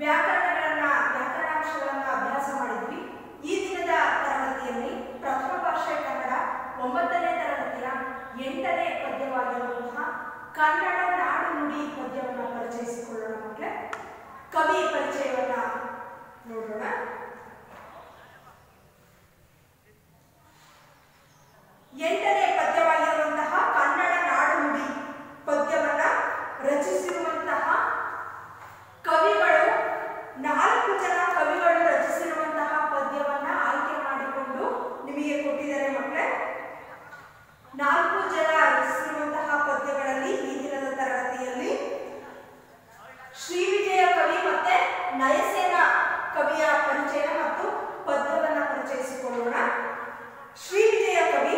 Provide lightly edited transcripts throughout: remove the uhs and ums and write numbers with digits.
ವ್ಯಾಕರಣಾಂಶಗಳನ್ನ ಅಭ್ಯಾಸ ಮಾಡಿದ್ವಿ. ಈ ದಿನದ ತರಗತಿಯಲ್ಲಿ ಪ್ರಥಮ ಭಾಷೆ ಕನ್ನಡ 9ನೇ ತರಗತಿಯ 8ನೇ ಪದ್ಯವಾಗಿರುವಂತಹ ಕನ್ನಡ ನಾಡು ನುಡಿ ಪದ್ಯವನ್ನು ಪರಿಚಯಿಸಿಕೊಳ್ಳೋಣ ಮಕ್ಕಳೇ. ಕವಿ ಪರಿಚಯವನ್ನ ನೋಡೋಣ. ಎಂಟನೇ ಪದ್ಯವಾಗಿರುವಂತಹ ಕನ್ನಡ ನಾಡು ನುಡಿ ಪದ್ಯವನ್ನ ರಚಿಸಿರುವಂತಹ ಕವಿಗಳು 4 ಜನ ಕವಿಗಳು ರಚಿಸಿರುವಂತಹ ಪದ್ಯವನ್ನ ಆಯ್ಕೆ ಮಾಡಿಕೊಂಡು ನಿಮಗೆ ಕೊಟ್ಟಿದ್ದಾರೆ ಮಕ್ಕಳೇ. 4 ಜನ ರಚಿಸಿರುವಂತಹ ಪದ್ಯಗಳಲ್ಲಿ ಈ ದಿನದ ತರಗತಿಯಲ್ಲಿ ಶ್ರೀ ವಿಜಯ ಕವಿ ಮತ್ತೆ ನಯಸೇನ ಕವಿಯ ಪರಿಚಯ ಮತ್ತು ಪದ್ಯವನ್ನ ಪರಿಚಯಿಸಿಕೊಳ್ಳೋಣ. ಶ್ರೀ ವಿಜಯ ಕವಿ.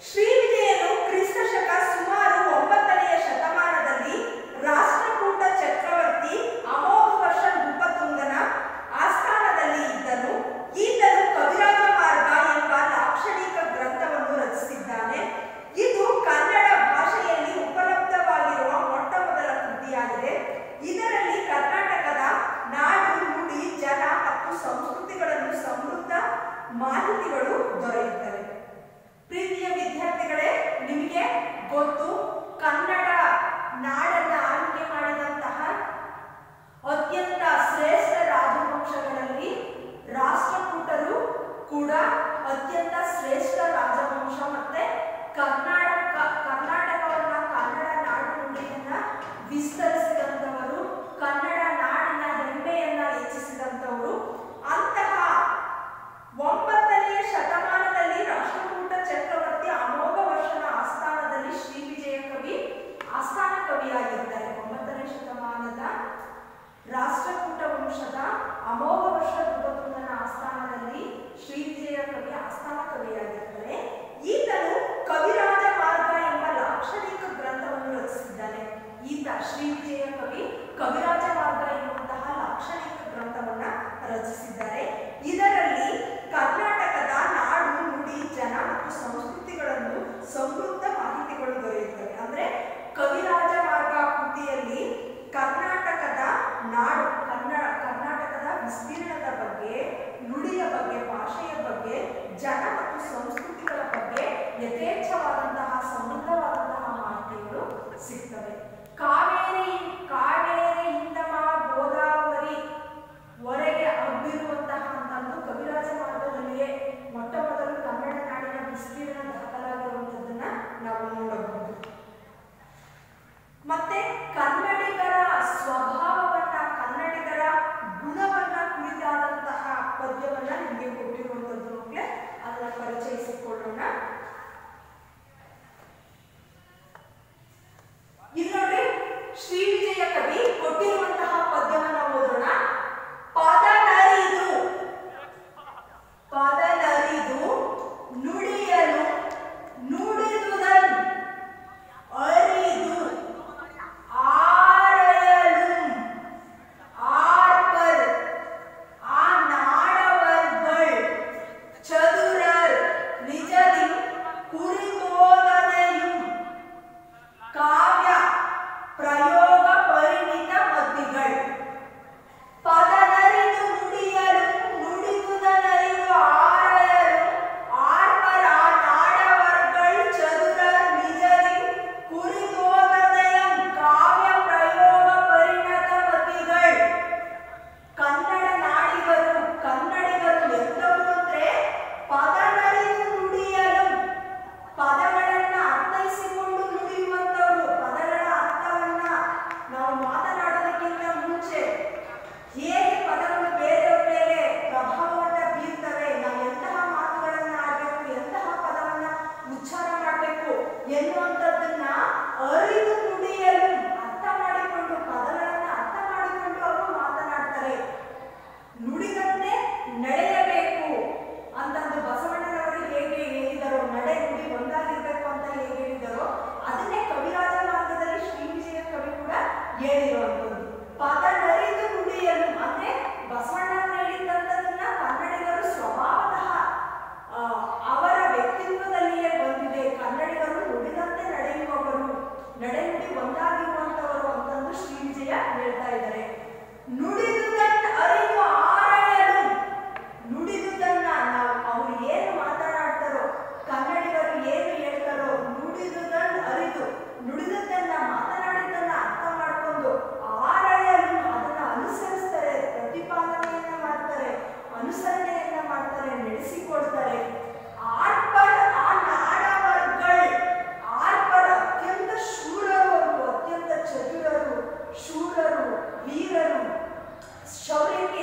ಶ್ರೀ ವಿಜಯನು ಕ್ರಿಸ್ತ ಶಕ ಸುಮಾರು 9ನೇ ಶತಮಾನದಲ್ಲಿ ರಾಷ್ಟ್ರಕೂಟ ಚಕ್ರವರ್ತಿ ಅಮೋಘ ವರ್ಷ ನೃಪತುಂಗನ ಆಸ್ಥಾನದಲ್ಲಿ ಇದ್ದನು. ಈತನು ಕವಿರಾಜ ಮಾರ್ಗ ಎಂಬ ಲಾಕ್ಷಣಿಕ ಗ್ರಂಥವನ್ನು ರಚಿಸಿದ್ದಾನೆ. ಇದು ಕನ್ನಡ ಭಾಷೆಯಲ್ಲಿ ಉಪಲಬ್ಧವಾಗಿರುವ ಮೊಟ್ಟಮೊದಲ ಕೃತಿಯಾಗಿದೆ. ಇದರಲ್ಲಿ ಕರ್ನಾಟಕದ ನಾಡು ನುಡಿ ಜನ ಮತ್ತು ಸಂಸ್ಕೃತಿಗಳನ್ನು ಸಮೃದ್ಧ ಮಾಹಿತಿಗಳು ದೊರೆಯುತ್ತವೆ.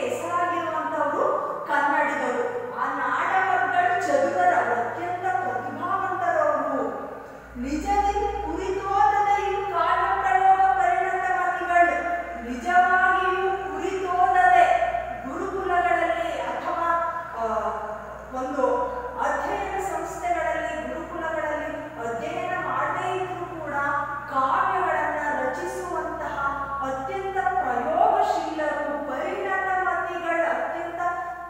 ಹೆಸರಾಗಿರುವಂತವರು ಕನ್ನಡಿಗರು. ಆ ನಾಡವರ್ಗಳು ಚದುರರು, ಅತ್ಯಂತ ಪ್ರತಿಭಾವಂತರವರು. ನಿಜದಿಂದ ಕುರಿತೋದದೆಯು ಕಾವ್ಯ ಪ್ರಯೋಗ ಪರಿಣತವಾದಿಗಳು. ನಿಜವಾಗಿಯೂ ಕುರಿತೋದದೆ ಗುರುಕುಲಗಳಲ್ಲಿ ಅಥವಾ ಒಂದು ಅಧ್ಯಯನ ಸಂಸ್ಥೆಗಳಲ್ಲಿ, ಗುರುಕುಲಗಳಲ್ಲಿ ಅಧ್ಯಯನ ಮಾಡದೇ ಇದ್ರೂ ಕೂಡ ಕಾವ್ಯಗಳನ್ನು ರಚಿಸುವಂತಹ ಅತ್ಯಂತ ಪ್ರಯೋಗಶೀಲರು, ಪರಿಣತಮತಿಗಳು, ಅತ್ಯಂತ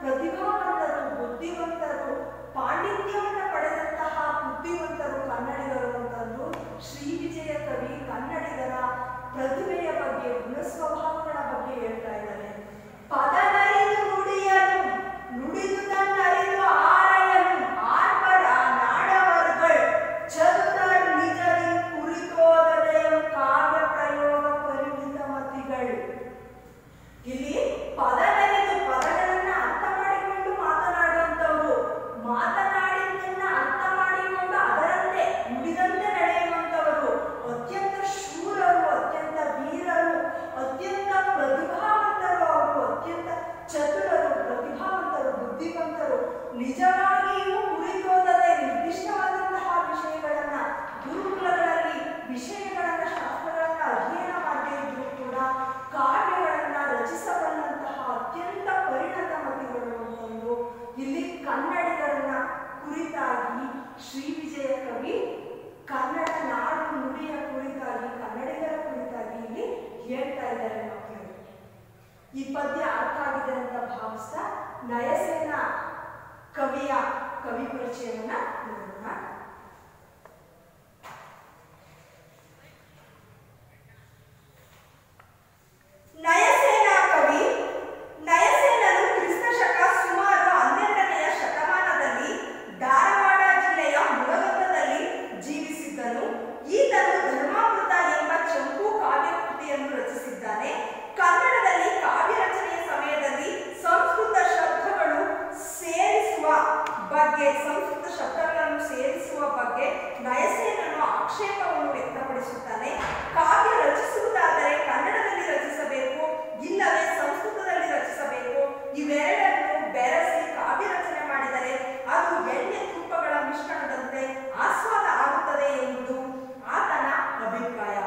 ಪ್ರತಿಭಾವಂತರು, ಬುದ್ಧಿವಂತರು, ಪಾಂಡಿತ್ಯವನ್ನು ಪಡೆದಂತಹ ಬುದ್ಧಿವಂತರು ಕನ್ನಡಿಗರು ಅಂತಂದು ಶ್ರೀ ವಿಜಯ ಕವಿ ಕನ್ನಡಿಗರ ಪ್ರತಿಭೆಯ ಬಗ್ಗೆ, ಗುಣಸ್ವಭಾವಗಳ ಬಗ್ಗೆ ಹೇಳ್ತಾ ಇದ್ದಾರೆ. ಪದನರಿದು ನುಡಿಯನು, ನುಡಿದು ತನ್ನರಿದು ಆರಯನು, ಆರ್ಪರ ನಾಡವರ್ಗಳ್ ಚದುರರ್ ನಿಜದಿ ಕುರಿತೋದದೆಯು ಕಾವ್ಯ ಪ್ರಯೋಗ ಪರಿಣಿತ ಮತಿಗಳು. ಇಲ್ಲಿ ಪದನರಿದು, ಪದಗಳನ್ನ ಅರ್ಥ ಮಾಡಿಕೊಂಡು ಮಾತನಾಡುವಂಥವ್ರು, ಮಾತನಾಡಿದ್ದನ್ನ ಅರ್ಥ ಮಾಡಿಕೊಂಡು ಅದರಂತೆ ನುಡಿದಂತೆ ನಡೆಯುವಂಥವರು, ಅತ್ಯಂತ ಶೂರರು, ಅತ್ಯಂತ ವೀರರು, ಅತ್ಯಂತ ಪ್ರತಿಭಾವಂತರು, ಅವರು ಅತ್ಯಂತ ಚತುರರು, ಪ್ರತಿಭಾವಂತರು, ಬುದ್ಧಿವಂತರು. ನಿಜವಾಗಿಯೂ ಕುರಿತೋದದೆ ನಿರ್ದಿಷ್ಟವಾದಂತಹ ವಿಷಯಗಳನ್ನ ಗುರುಕುಲಗಳಲ್ಲಿ ವಿಷಯಗಳನ್ನ, ಶಾಸ್ತ್ರಗಳನ್ನ ಅಧ್ಯಯನ ಮಾಡದೇ ಇದ್ರೂ ಕೂಡ ಕಾವ್ಯಗಳನ್ನ ರಚಿಸಬಲ್ಲಂತಹ ಅತ್ಯಂತ ಪರಿಣತ ಮತಿಗಳು ಅಂತಂದು ಇಲ್ಲಿ ಕನ್ನಡಿಗರನ್ನ ಕುರಿತಾಗಿ ಶ್ರೀ ವಿಜಯ ಕವಿ ಕನ್ನಡ ನಾಡು ನುಡಿಯ ಕುರಿತಾಗಿ, ಕನ್ನಡಿಗರ ಕುರಿತಾಗಿ ಇಲ್ಲಿ ಹೇಳ್ತಾ ಇದ್ದಾರೆ ಮಕ್ಕಳು. ಈ ಪದ್ಯ ಅರ್ಥ ಆಗಿದೆ ಅಂತ ಭಾವಿಸ್ತಾ ನಯಸೇನ ಕವಿಯ ಕವಿ ಪರಿಚಯವನ್ನ ನೋಡೋಣ. ನಯಸೇನ ಕವಿ. ನಯಸೇನನು ಕ್ರಿಸ್ತ ಶಕ ಸುಮಾರು 12ನೇ ಶತಮಾನದಲ್ಲಿ ಧಾರವಾಡ ಜಿಲ್ಲೆಯ ಮುಳಗುಂದದಲ್ಲಿ ಜೀವಿಸಿದ್ದನು. ಈತನು ಧರ್ಮಾಮೃತ ಎಂಬ ಚಂಪು ಕಾವ್ಯ ಕೃತಿಯನ್ನು ರಚಿಸಿದ್ದಾನೆ. ಕನ್ನಡದಲ್ಲಿ ಕಾವ್ಯ ರಚನೆಯ ಸಮಯದಲ್ಲಿ ಸಂಸ್ಕೃತ ಶಬ್ದಗಳು ಸೇರಿಸುವ ಬಗ್ಗೆ ನಯಸೇನನು ಆಕ್ಷೇಪವನ್ನು ವ್ಯಕ್ತಪಡಿಸುತ್ತಾನೆ. ಕಾವ್ಯ ರಚಿಸುವುದಾದರೆ ಕನ್ನಡದಲ್ಲಿ ರಚಿಸಬೇಕು, ಇಲ್ಲವೇ ಸಂಸ್ಕೃತದಲ್ಲಿ ರಚಿಸಬೇಕು. ಇವೆರಡನ್ನು ಬೆರೆಸಿ ಕಾವ್ಯ ರಚನೆ ಮಾಡಿದರೆ ಅದು ಎಣ್ಣೆ ತುಪ್ಪಗಳ ಮಿಶ್ರಣದಂತೆ ಆಸ್ವಾದ ಆಗುತ್ತದೆ ಎಂಬುದು ಆತನ ಅಭಿಪ್ರಾಯ.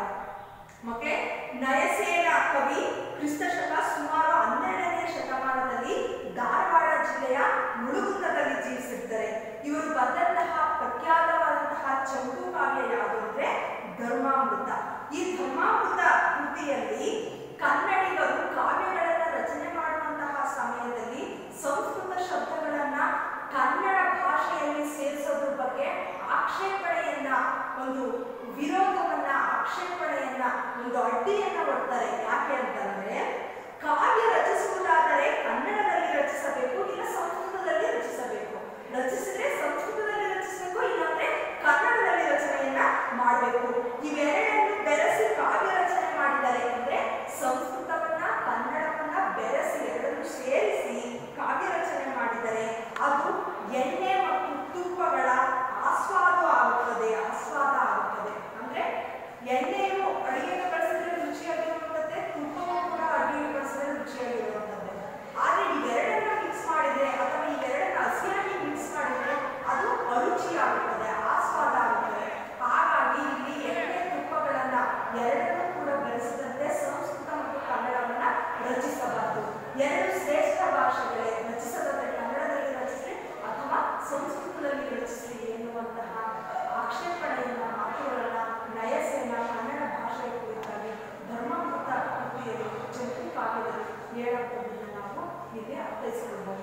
ಮಕ್ಕಳೇ, ನಯಸೇನ ಕವಿ ಕ್ರಿಸ್ತ ಶಕ ಸುಮಾರು 12ನೇ ಶತಮಾನದಲ್ಲಿ ಧಾರವಾಡ ಜಿಲ್ಲೆಯ ಮುಳುಗುಂದದಲ್ಲಿ ಜೀವಿಸಿದ್ದಾರೆ. ಇವರು ಬರೆದಂತಹ ಪ್ರಖ್ಯಾತವಾದಂತಹ ಚಂಪು ಕಾವ್ಯ ಯಾವುದು ಅಂದ್ರೆ ಧರ್ಮಾಮೃತ. ಈ ಧರ್ಮಾಮೃತ ಕೃತಿಯಲ್ಲಿ ಕನ್ನಡಿಗರು ಕಾವ್ಯಗಳನ್ನು ರಚನೆ ಮಾಡುವಂತಹ ಸಮಯದಲ್ಲಿ ಸಂಸ್ಕೃತ ಶಬ್ದಗಳನ್ನ ಕನ್ನಡ ಭಾಷೆಯಲ್ಲಿ ಸೇರಿಸೋದ್ರ ಬಗ್ಗೆ ಆಕ್ಷೇಪಣೆಯನ್ನ, ಒಂದು ವಿರೋಧವನ್ನ, ಆಕ್ಷೇಪಣೆಯನ್ನ, ಒಂದು ಅಡ್ಡಿಯನ್ನ ಕೊಡ್ತಾರೆ. ಯಾಕೆ ಅಂತಂದ್ರೆ ಕಾವ್ಯ ರಚಿಸುವುದಾದರೆ ಕನ್ನಡದಲ್ಲಿ ರಚಿಸಬೇಕು, ಇಲ್ಲ ಸಂಸ್ಕೃತದಲ್ಲಿ ರಚಿಸಬೇಕು. ರಚಿಸಿದ್ರೆ ಸಂಸ್ಕೃತದಲ್ಲಿ ರಚಿಸಬೇಕು, ಇಲ್ಲಾಂದ್ರೆ ಕನ್ನಡದಲ್ಲಿ ರಚನೆಯನ್ನ ಮಾಡಬೇಕು. ಇವೆರಡನ್ನು ಬೆರೆಸಿ ಕಾವ್ಯ ರಚನೆ ಮಾಡಿದ್ದಾರೆ. ಅಂದ್ರೆ ಸಂಸ್ಕೃತವನ್ನ ಕನ್ನಡವನ್ನ ಬೆರೆಸಿ ಎರಡನ್ನು ಸೇರಿಸಿ ಕಾವ್ಯ ರಚನೆ ಮಾಡಿದರೆ ಅದು ಎಣ್ಣೆ ಮತ್ತು ತುಪ್ಪಗಳ ಆಸ್ವಾದ ಆಗುತ್ತದೆ. ಅಂದ್ರೆ ಎಣ್ಣೆಯು ಅಡಿಗೆಗೆ ಬಳಸಿದ್ರೆ ರುಚಿಯಾಗಿರುವಂಥದ್ದೇ, ತುಪ್ಪವು ಕೂಡ ಅಡಿಗೆಗೆ ಬಳಸಿದ್ರೆ ರುಚಿಯಾಗಿರುವಂಥದ್ದೇ. ಆದರೆ ಇವೆರಡನ್ನ ಮಿಕ್ಸ್ ಮಾಡಿದ್ರೆ ಅಥವಾ ಇವೆರಡನ್ನ ಹಸಿಯಾಗಿ ಮಿಕ್ಸ್ ಮಾಡಿದ್ರೆ ಅದು ಅರುಚಿಯಾಗುತ್ತದೆ, ಆಸ್ವಾದ ಆಗುತ್ತದೆ. ಹಾಗಾಗಿ ಇಲ್ಲಿ ಎಣ್ಣೆ ತುಪ್ಪಗಳನ್ನ ಎರಡನ್ನೂ ಕೂಡ ಬೆರೆಸಿದಂತೆ ಸಂಸ್ಕೃತ ಮತ್ತು ಕನ್ನಡವನ್ನ ರಚಿಸಬಾರದು. ಎರಡು ಶ್ರೇಷ್ಠ ಭಾಷೆಗಳೇ, ರಚಿಸದಂತೆ ಕನ್ನಡದಲ್ಲಿ ರಚಿಸಿ ಅಥವಾ ಸಂಸ್ಕೃತದಲ್ಲಿ ರಚಿಸಿ ಎನ್ನುವಂತಹ ಆಕ್ಷೇಪಣೆಯನ್ನ, ಮಾತುಗಳನ್ನ ನಯಸೇನ ಕನ್ನಡ ಭಾಷೆಯ ಕುರಿತಾಗಿ ಧರ್ಮಾಮೃತ ಕೃತಿಯಲ್ಲಿ ಚಂಪು ಕಾವ್ಯದಲ್ಲಿ ಹೇಳಬಹುದನ್ನು ನಾವು ಇಲ್ಲಿ ಅರ್ಥೈಸಿಕೊಳ್ಳಬಹುದು.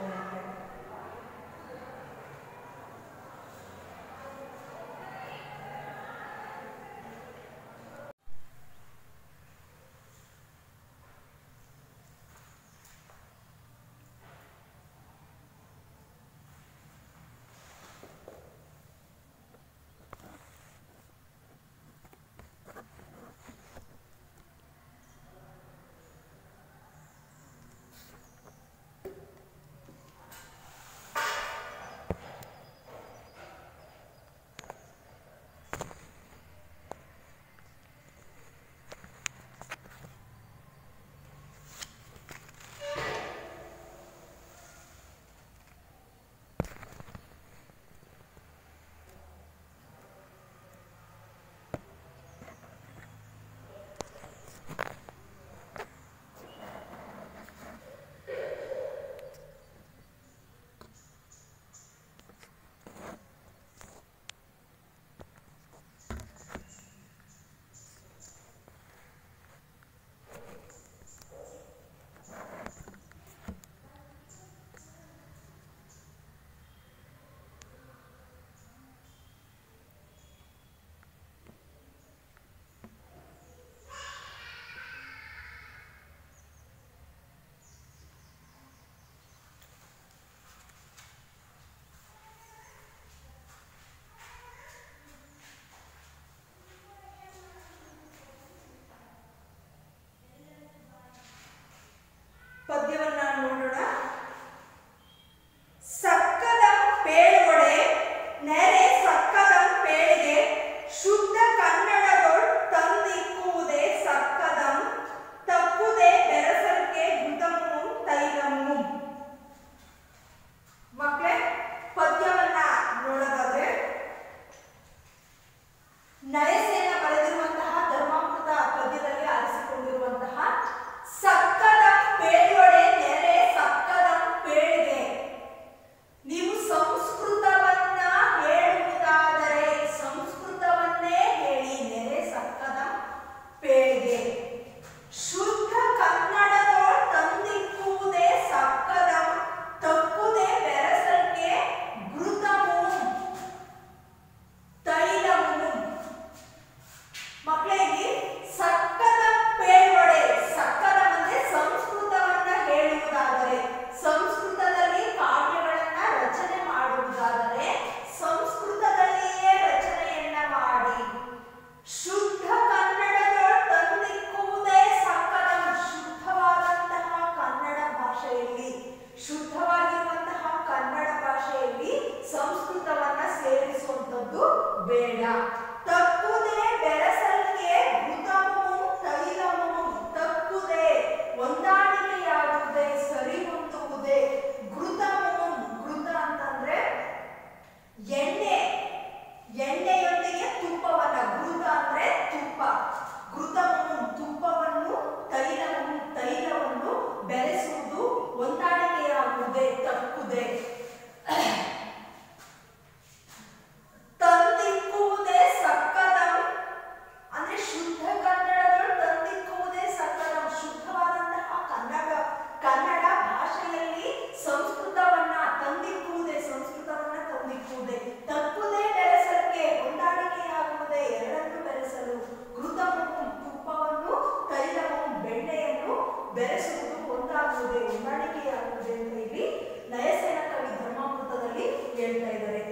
ಆಗುವುದೇ ಹೊಂದಾಣಿಕೆಯಾಗುವುದೇ ಅಂತ ಇಲ್ಲಿ ನಯಸೇನ ಕವಿ ಧರ್ಮಾಮೃತದಲ್ಲಿ ಹೇಳ್ತಾ ಇದ್ದಾರೆ.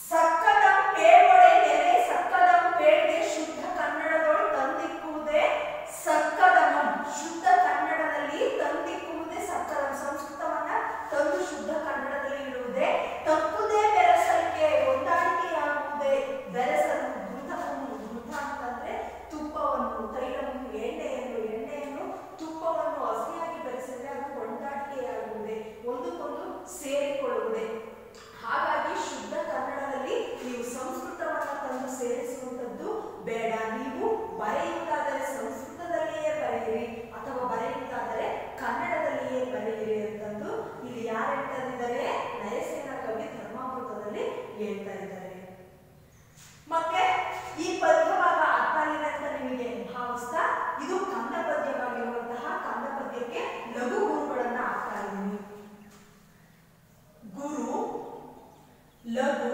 ಸಕ್ಕದಂ ಪೇಳೊಡೆ ನೆರೆ ಸಕ್ಕದಂ ಪೇಳ್ಗೆ ಶುದ್ಧ ಕನ್ನಡದೊಳು ತಂದಿಕ್ಕುವುದೇ ಸಕ್ಕದಮಂ. ಶುದ್ಧ ಕನ್ನಡದಲ್ಲಿ ತಂದಿಕ್ಕುವುದೇ ಸಕ್ಕದಂ. ಸಂಸ್ಕೃತವನ್ನ ತಂದು ಶುದ್ಧ ಕನ್ನಡದಲ್ಲಿ ಇಡುವುದೇ. ತಪ್ಪುದೇ ಬೆರೆಸಲಿಕೆ ಹೊಂದಾಣಿಕೆಯಾಗುವುದೇ. ಬೆರೆಸಲು ಘೃತವನ್ನು, ಘೃತ ಅಂತಂದ್ರೆ ತುಪ್ಪವನ್ನು, ತೈಲವನ್ನು, ಎಣ್ಣೆಯನ್ನು ತುಪ್ಪವನ್ನು ಹಸಿಯಾಗಿ ಬೆರೆಸಿದ್ರೆ ಅದು ಹೊಂದಾಣಿಕೆಯಾಗುವುದೇ, ಒಂದಕ್ಕೊಂದು ಸೇರಿಕೊಳ್ಳುವುದೇ. ಹಾಗಾಗಿ ಶುದ್ಧ ಕನ್ನಡದಲ್ಲಿ ನೀವು ಸಂಸ್ಕೃತವನ್ನ ತಂದು ಸೇರಿಸುವಂಥದ್ದು ಬೇಡ. ನೀವು ಬರೆಯುವುದಾದರೆ ಸಂಸ್ಕೃತದಲ್ಲಿಯೇ ಬರೆಯಿರಿ ಅಥವಾ ಬರೆಯುವುದಾದರೆ ಕನ್ನಡದಲ್ಲಿಯೇ ಬರೆಯಿರಿ ಅಂತಂದು ಇಲ್ಲಿ ಯಾರು ಹೇಳ್ತಾ ಇದ್ದಾರೆ? ನಯಸೇನ ಕವಿ ಧರ್ಮಾಮೃತದಲ್ಲಿ ಹೇಳ್ತಾ ಇದ್ದಾರೆ. ಮತ್ತೆ ಈ ಪದ್ಯಭಾಗ ಅರ್ಥ ಆಗಿದೆ ಅಂತ ನಿಮಗೆ ಭಾವಿಸ್ತಾ ಇದು ಕಂದ ಪದ್ಯವಾಗಿರುವಂತಹ ಕಂದ ಪದ್ಯಕ್ಕೆ ಲಘು ಗುರುಗಳನ್ನ ಹಾಕ್ತಾ ಇದ್ದೀನಿ. ಗುರು ಲಘು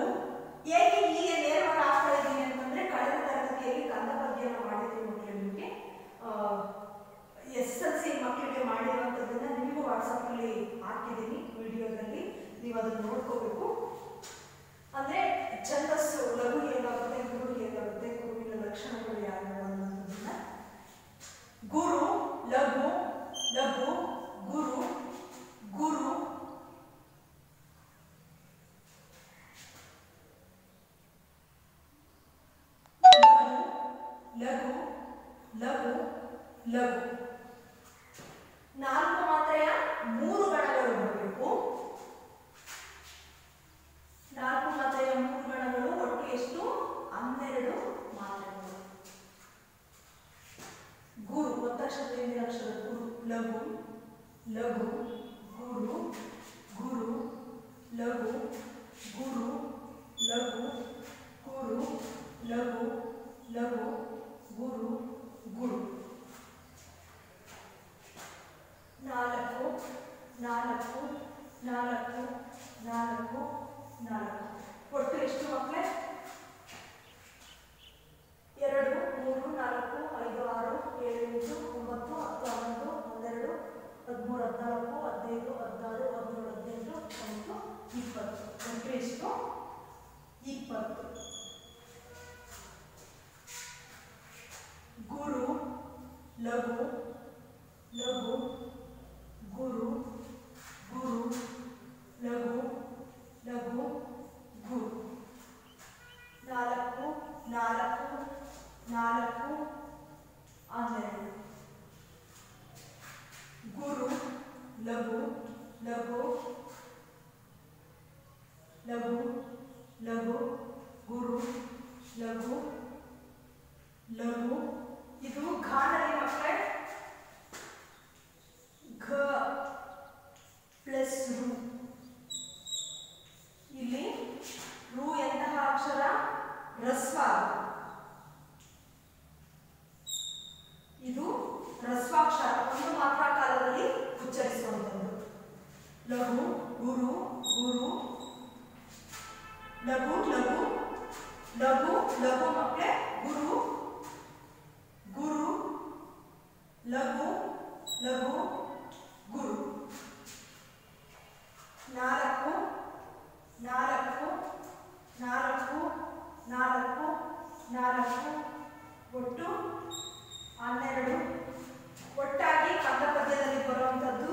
ಏಕೆ ಹೀಗೆ ನೇರವಾಗಿ ಆಗ್ತಾ ಇದ್ದೀನಿ ಅಂತಂದ್ರೆ ಕಳೆದ ತರಗತಿಯಲ್ಲಿ ಕಂದ ಪದ್ಯನ ಮಾಡಿದ್ದೀನಿ ಮಕ್ಕಳು. ನಿಮಗೆ SSLC ಮಕ್ಕಳಿಗೆ ಮಾಡಿರುವಂಥದ್ದನ್ನ ನಿಮಗೂ ವಾಟ್ಸಪ್ಪಲ್ಲಿ ಹಾಕಿದ್ದೀನಿ ವಿಡಿಯೋದಲ್ಲಿ, ನೀವು ಅದನ್ನು ನೋಡ್ಕೋಬೇಕು. ಅಂದ್ರೆ ಛಂದಸ್ಸು ಲಘು ಹೇಗಾಗುತ್ತೆ, ಗುರು ಹೇಗಾಗುತ್ತೆ, ಗುರುವಿನ ಲಕ್ಷಣಗಳು ಯಾವ್ಯಾವ ಅನ್ನೋದನ್ನ. ಗುರು ಲಘು ಲಘು ಗುರು ಗುರು ಲಘು ಲಘು ಲಘು. ನಾಲ್ಕು ಮಾತ್ರೆಯ ಮೂರು ಗಣಗಳು ಬರಬೇಕು. ನಾಲ್ಕು ಮಾತ್ರೆಯ ಮೂರು ಗಣಗಳು ಒಟ್ಟು ಎಷ್ಟು? 12 ಮಾತ್ರೆಗಳು. ಗುರು ಒತ್ತಕ್ಷರದಿಂದ ಅಕ್ಷರ ಗುರು ಲಘು ಲಘು ಗುರು ಗುರು ಲಘು ಗುರು ಲಘು ಗುರು ಲಘು ಲಘು ಗುರು ಗುರು. 4 4 4 4 4 ಒಟ್ಟು ಎಷ್ಟು ಮಕ್ಕಳೇ? 2 3 4 5 6 7 8 9 10 11 12 13 14 15 16 17 18 19 20 ಒಟ್ಟು ಎಷ್ಟು? 20. ಗುರು ಲಘು ಲಘು ಗುರು ಗುರು ಲಘು ಲಘು ಗುರು. 4 4 4 12 ಗುರು ಲಘು ಲಘು ಲಘು ಲಘು ಗುರು ಲಘು ಲಘು. ಇದು ಘಾನಲ್ಲಿ ಮಕ್ಕಳೇ ಘ ಪ್ಲಸ್ ರು. ಇಲ್ಲಿ ರು ಎಂತಹ ಅಕ್ಷರ? ರಸ್ವ. ಇದು ರಸ್ವಾಕ್ಷರ, ಒಂದು ಮಾತ್ರ ಕಾಲದಲ್ಲಿ ಉಚ್ಚರಿಸುವಂಥದ್ದು. ಲಘು ಗುರು ಗುರು ಲಘು ಲಘು ಲಘು ಲಘು ಮಕ್ಕಳೇ ಗುರು ಗುರು ಲಘು ಲಘು ಗುರು. 4 4 4 4 4 ಒಟ್ಟು 12. ಒಟ್ಟಾಗಿ ಕಂದ ಪದ್ಯದಲ್ಲಿ ಬರುವಂಥದ್ದು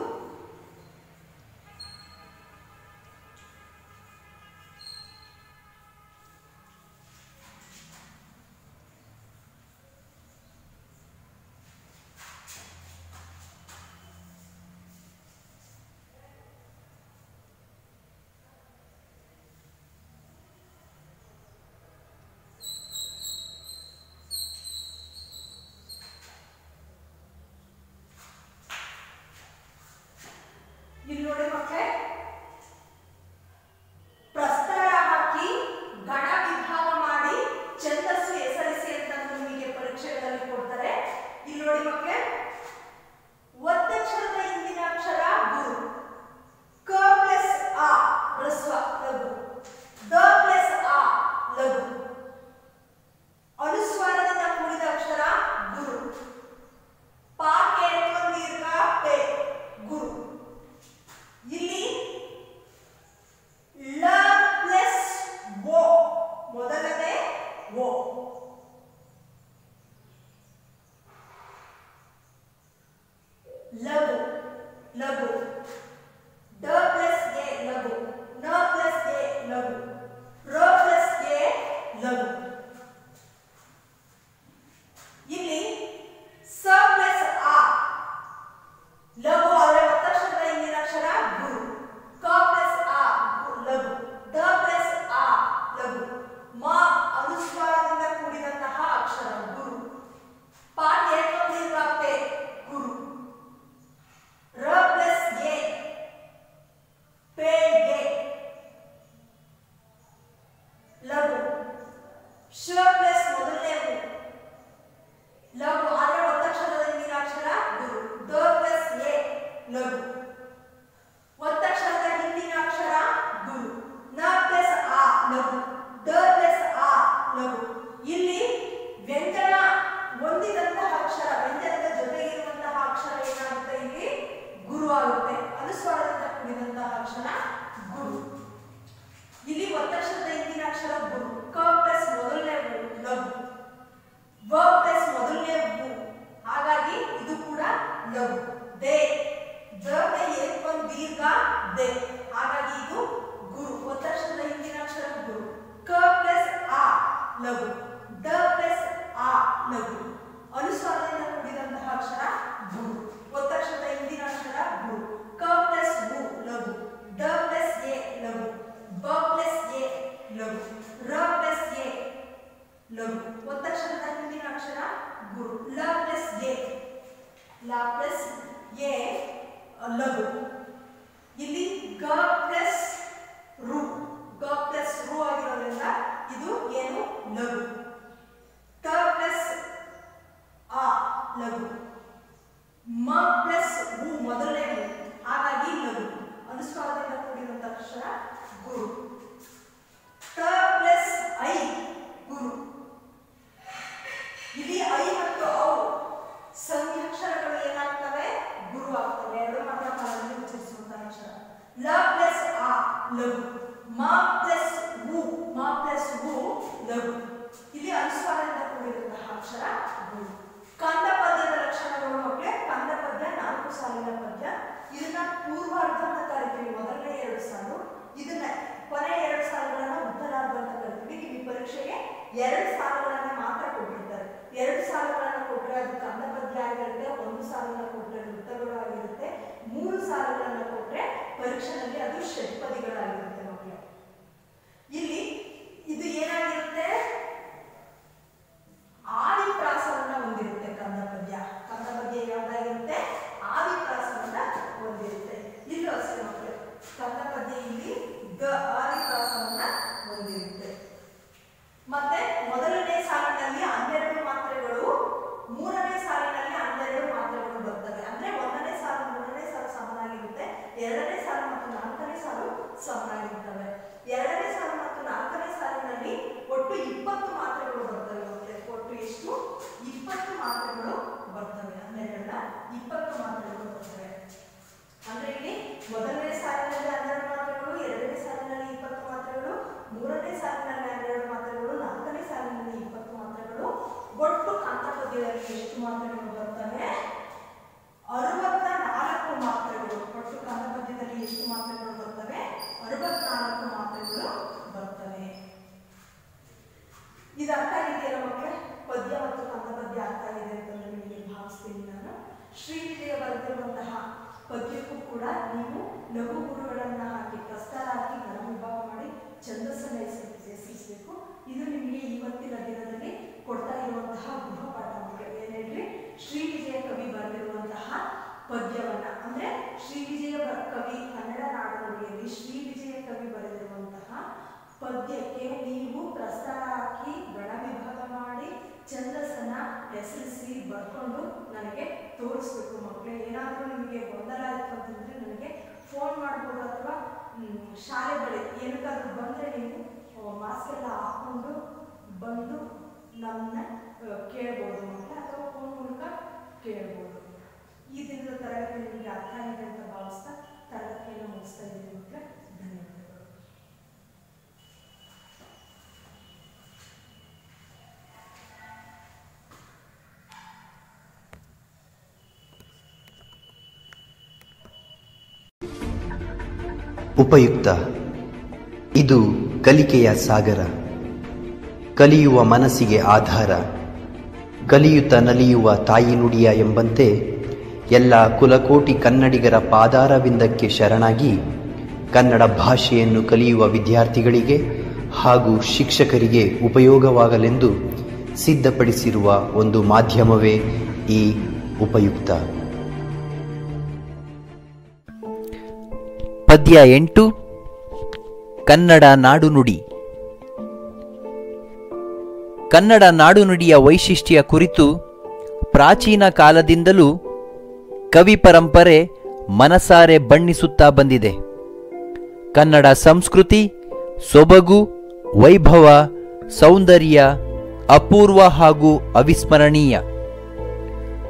ಲಘು. ಒತ್ತಕ್ಷರದ ಹಿಂದಿನ ಅಕ್ಷರ ಗುರು. ನ ಪ್ಲಸ್ ಆ ಲಘು, ಡ ಪ್ಲಸ್ ಆ ಲಘು. ಇಲ್ಲಿ ವ್ಯಂಜನ ಹೊಂದಿದಂತಹ ಅಕ್ಷರ, ವ್ಯಂಜನದ ಜೊತೆಗಿರುವಂತಹ ಅಕ್ಷರ ಏನಾಗುತ್ತೆ ಇಲ್ಲಿ ಗುರು ಆಗುತ್ತೆ. ಅನುಸ್ವಾರದಿಂದ ಕೂಡಿದಂತಹ ಅಕ್ಷರ ಗುರು. ಇಲ್ಲಿ ಒತ್ತಕ್ಷರದ ಹಿಂದಿನ ಅಕ್ಷರ ಗುರು. ಕ ಪ್ಲಸ್ ಮೊದಲನೇ ಲಘು, ವ ಪ್ಲಸ್ ಮೊದಲನೇ ವು, ಹಾಗಾಗಿ ಇದು ಕೂಡ ಲಘು. ದೇ, ದ ಏಕೊಂದು ದೀರ್ಘ ದೇ, ಹಾಗಾಗಿ ಇದು ಗುರು. ಒತ್ತಕ್ಷರದ ಹಿಂದಿನ ಅಕ್ಷರ ಗುರು. ಕ ಪ್ಲಸ್ ಆ ಲಘು, ಡ ಪ್ಲಸ್ ಆ ಲಘು. ಅನುಸ್ವಾರದಿಂದ ಕೂಡಿದಂತಹ ಅಕ್ಷರ ಗುರು. ಒತ್ತಕ್ಷರದ ಹಿಂದಿನ ಅಕ್ಷರ ಗುರು. ಕ ಪ್ಲಸ್ ವು ಲಘು, ಡ ಪ್ಲಸ್ ಎ ಲಘು, ಬ ಪ್ಲಸ್ ಎ ಲಘು, ರ ಪ್ಲಸ್ ಎ ಲಘು. ಒತ್ತಕ್ಷರದ ಹಿಂದಿನ ಅಕ್ಷರ ಗುರು. ಲ ಪ್ಲಸ್ ಎ, ಲ ಪ್ಲಸ್ ಎ ಲಘು. ಇಲ್ಲಿ ಗ ಪ್ಲಸ್ ರು, ಗ ಪ್ಲಸ್ ರು ಆಗಿರೋದ್ರಿಂದ ಇದು ಏನು ಲಘು. ಟ ಪ್ಲಸ್ ಆ ಲಘು. ಮ ಪ್ಲಸ್ ವು ಮೊದಲನೇ ವು, ಹಾಗಾಗಿ ಲಘು. ಅನುಸ್ವಾರದಿಂದ ಕೂಡಿರುವಂತಹ ಅಕ್ಷರ ಗುರು. ಟ ಪ್ಲಸ್ ಐ ಗುರು. ಇಲ್ಲಿ ಐ ಮತ್ತು ಔ ಸಂಖ್ಯಾಕ್ಷರಗಳು ಏನಾಗ್ತವೆ ಗುರು ಆಗ್ತವೆ. ಎರಡು ಮಾತ್ರ ಕಾಲದಲ್ಲಿ ಉಚ್ಚರಿಸುವಂತಹ ಅಕ್ಷರ. ಲ ಪ್ಲಸ್ ಆ ಲಘು. ಮ ಪ್ಲಸ್ ವು, ಮ ಪ್ಲಸ್ ವು ಲಘು. ಇಲ್ಲಿ ಅನುಸ್ವಾರದಿಂದ ಕೂಡಿರುವಂತಹ ಅಕ್ಷರ ಗುರು. ಕಂದ ಪದ್ಯದ ಲಕ್ಷಣಗಳು ಮಕ್ಕಳೇ. ಕಂದ ಪದ್ಯ 4 ಸಾಲಿನ ಪದ್ಯ. ಇದನ್ನ ಪೂರ್ವಾರ್ಧ ಅಂತ ಕರಿತೀವಿ, ಮೊದಲನೇ 2 ಸಾಲು. ಇದನ್ನ ಕೊನೆ 2 ಸಾಲುಗಳನ್ನ ಉತ್ತರಾರ್ಧ ಅಂತ ಕರಿತೀವಿ. ಇಲ್ಲಿ ಪರೀಕ್ಷೆಗೆ 2 ಸಾಲುಗಳನ್ನ ಮಾತ್ರ ಕೊಟ್ಟಿರ್ತಾರೆ. 2 ಸಾಲುಗಳನ್ನ ಕೊಟ್ಟರೆ ಅದು ಕಂದ ಪದ್ಯ ಆಗಿರುತ್ತೆ. 1 ಸಾಲನ್ನ ಕೊಟ್ಟರೆ ವೃತ್ತಗಳು ಆಗಿರುತ್ತೆ. 3 ಸಾಲುಗಳನ್ನ ಕೊಟ್ಟರೆ ಪರೀಕ್ಷೆಯಲ್ಲಿ ಅದು ಷಟ್ಪದಿಗಳಾಗಿರುತ್ತೆ ಮಕ್ಕಳೇ. ಇಲ್ಲಿ ಇದು ಏನಾಗಿರುತ್ತೆ, ಆದಿಪ್ರಾಸವನ್ನ ಹೊಂದಿರುತ್ತೆ ಕಂದ ಪದ್ಯ. ಕಂದ ಪದ್ಯ ಯಾವ್ದಾಗಿರುತ್ತೆ, ಆದಿಪ್ರಾಸವನ್ನ ಹೊಂದಿರುತ್ತೆ. ಇಲ್ಲೂ ಅಷ್ಟೇ ಮಕ್ಕಳು, ಕಂದ ಪದ್ಯ ಇಲ್ಲಿ ಆದಿಪ್ರಾಸವನ್ನ ಹೊಂದಿರುತ್ತೆ. ಮತ್ತೆ ಮೊದಲನೇ ಸಾಲಿನಲ್ಲಿ 12 ಮಾತ್ರೆಗಳು, 3ನೇ ಸಾಲಿನಲ್ಲಿ 12 ಮಾತ್ರೆಗಳು ಬರ್ತವೆ. ಅಂದ್ರೆ 1ನೇ ಸಾಲು 3ನೇ ಸಾಲು ಸಮನಾಗಿರುತ್ತೆ, 2ನೇ ಸಾಲು ಮತ್ತು 4ನೇ ಸಾಲು ಸಮನಾಗಿರ್ತವೆ. 2ನೇ ಸಾಲು ಮತ್ತು 4ನೇ ಸಾಲಿನಲ್ಲಿ ಒಟ್ಟು 20 ಮಾತ್ರೆಗಳು ಬರ್ತವೆ. ಒಟ್ಟು ಎಷ್ಟು 20 ಮಾತ್ರೆಗಳು ಬರ್ತವೆ. 12ರ 20 ಮಾತ್ರೆಗಳು ಬರ್ತವೆ. ಅಂದ್ರೆ ಇಲ್ಲಿ ಮೊದಲನೇ ಸಾಲಿನಲ್ಲಿ 12 ಮಾತ್ರೆಗಳು, 2ನೇ ಸಾಲಿನಲ್ಲಿ 20 ಮಾತ್ರೆಗಳು, 3ನೇ ಸಾಲಿನಲ್ಲಿ 12 ಮಾತ್ರೆಗಳು, 4ನೇ ಸಾಲಿನಲ್ಲಿ 20 ಮಾತ್ರೆಗಳು. ಒಟ್ಟು ಕಂದ ಪದ್ಯದಲ್ಲಿ ಎಷ್ಟು ಮಾತ್ರೆಗಳು ಬರ್ತವೆ, 64 ಮಾತ್ರೆಗಳು. ಒಟ್ಟು ಕಂದ ಪದ್ಯದಲ್ಲಿ ಎಷ್ಟು ಮಾತ್ರೆಗಳು ಬರ್ತವೆ, 64 ಮಾತ್ರೆಗಳು ಬರ್ತವೆ. ಇದು ಅರ್ಥ ಆಗಿದೆಯಲ್ಲ ಮಕ್ಕಳೇ, ಪದ್ಯ ಮತ್ತು ಕಂದ ಪದ್ಯ ಅರ್ಥ ಆಗಿದೆ ಅಂತ ನಿಮಗೆ ಭಾವಿಸ್ತೀನಿ ನಾನು. ಶ್ರೀವಿಜಯ ಬರೆದಿರುವಂತಹ ಪದ್ಯಕ್ಕೂ ಕೂಡ ನೀವು ಲಘು ಗುರುಗಳನ್ನ ಹಾಕಿ ಪ್ರಸ್ತಾರ ಹಾಕಿ ಗಣ ವಿಭಾಗ ಮಾಡಿ ಛಂದಸ್ಸನ್ನು ಹೆಸರಿಸಬೇಕು. ಇದು ನಿಮಗೆ ಇವತ್ತಿನ ದಿನದಲ್ಲಿ ಕೊಡ್ತಾ ಇರುವಂತಹ ಗೃಹಪಾಠ ಮಕ್ಕಳು. ಏನೇಳ್ರಿ, ಶ್ರೀವಿಜಯ ಕವಿ ಬರೆದಿರುವಂತಹ ಪದ್ಯವನ್ನ, ಅಂದ್ರೆ ಶ್ರೀವಿಜಯ ಕವಿ ಕನ್ನಡ ನಾಡುನುಡಿಯಲ್ಲಿ ಶ್ರೀವಿಜಯ ಕವಿ ಬರೆದಿರುವಂತಹ ಪದ್ಯಕ್ಕೆ ನೀವು ಪ್ರಸ್ತಾರ ಹಾಕಿ ಗಣ ವಿಭಾಗ ಮಾಡಿ ಛಂದಸ್ಸನ್ನ ಹೆಸರಿಸಿ ಬರ್ಕೊಂಡು ನನಗೆ ತೋರಿಸ್ಬೇಕು ಮಕ್ಕಳೇ. ಏನಾದರೂ ನಿಮಗೆ ಗೊಂದಲ ಆಯಿತು ಅಂತಂದ್ರೆ ನನಗೆ ಫೋನ್ ಮಾಡ್ಬೋದು, ಅಥವಾ ಶಾಲೆ ಬಳಿ ಏನಕ್ಕಾದ್ರೂ ಬಂದರೆ ನೀವು ಮಾಸ್ಕ್ ಎಲ್ಲ ಹಾಕೊಂಡು ಬಂದು ನಮ್ಮನ್ನ ಕೇಳ್ಬೋದು ಮಕ್ಕಳೇ, ಅಥವಾ ಫೋನ್ ಮೂಲಕ ಕೇಳ್ಬೋದು. ಈ ದಿನದ ತರಗತಿ ನಿಮಗೆ ಅರ್ಥ ಆಗಿದೆ ಅಂತ ಭಾವಿಸ್ತಾ ತರಗತಿಯನ್ನು ಮುಗಿಸ್ತಾ ಇದ್ದೀನಿ ಮಕ್ಕಳೇ. ಧನ್ಯವಾದಗಳು. ಉಪಯುಕ್ತ. ಇದು ಕಲಿಕೆಯ ಸಾಗರ, ಕಲಿಯುವ ಮನಸ್ಸಿಗೆ ಆಧಾರ, ಕಲಿಯುತ್ತ ನಲಿಯುವ ತಾಯಿ ನುಡಿಯ ಎಂಬಂತೆ ಎಲ್ಲ ಕುಲಕೋಟಿ ಕನ್ನಡಿಗರ ಪಾದಾರವಿಂದಕ್ಕೆ ಶರಣಾಗಿ ಕನ್ನಡ ಭಾಷೆಯನ್ನು ಕಲಿಯುವ ವಿದ್ಯಾರ್ಥಿಗಳಿಗೆ ಹಾಗೂ ಶಿಕ್ಷಕರಿಗೆ ಉಪಯೋಗವಾಗಲೆಂದು ಸಿದ್ಧಪಡಿಸಿರುವ ಒಂದು ಮಾಧ್ಯಮವೇ ಈ ಉಪಯುಕ್ತ. ಪದ್ಯ 8 ಕನ್ನಡ ನಾಡುನುಡಿ. ಕನ್ನಡ ನಾಡುನುಡಿಯ ವೈಶಿಷ್ಟ್ಯ ಕುರಿತು ಪ್ರಾಚೀನ ಕಾಲದಿಂದಲೂ ಕವಿ ಪರಂಪರೆ ಮನಸಾರೆ ಬಣ್ಣಿಸುತ್ತಾ ಬಂದಿದೆ. ಕನ್ನಡ ಸಂಸ್ಕೃತಿ, ಸೊಬಗು, ವೈಭವ, ಸೌಂದರ್ಯ ಅಪೂರ್ವ ಹಾಗೂ ಅವಿಸ್ಮರಣೀಯ.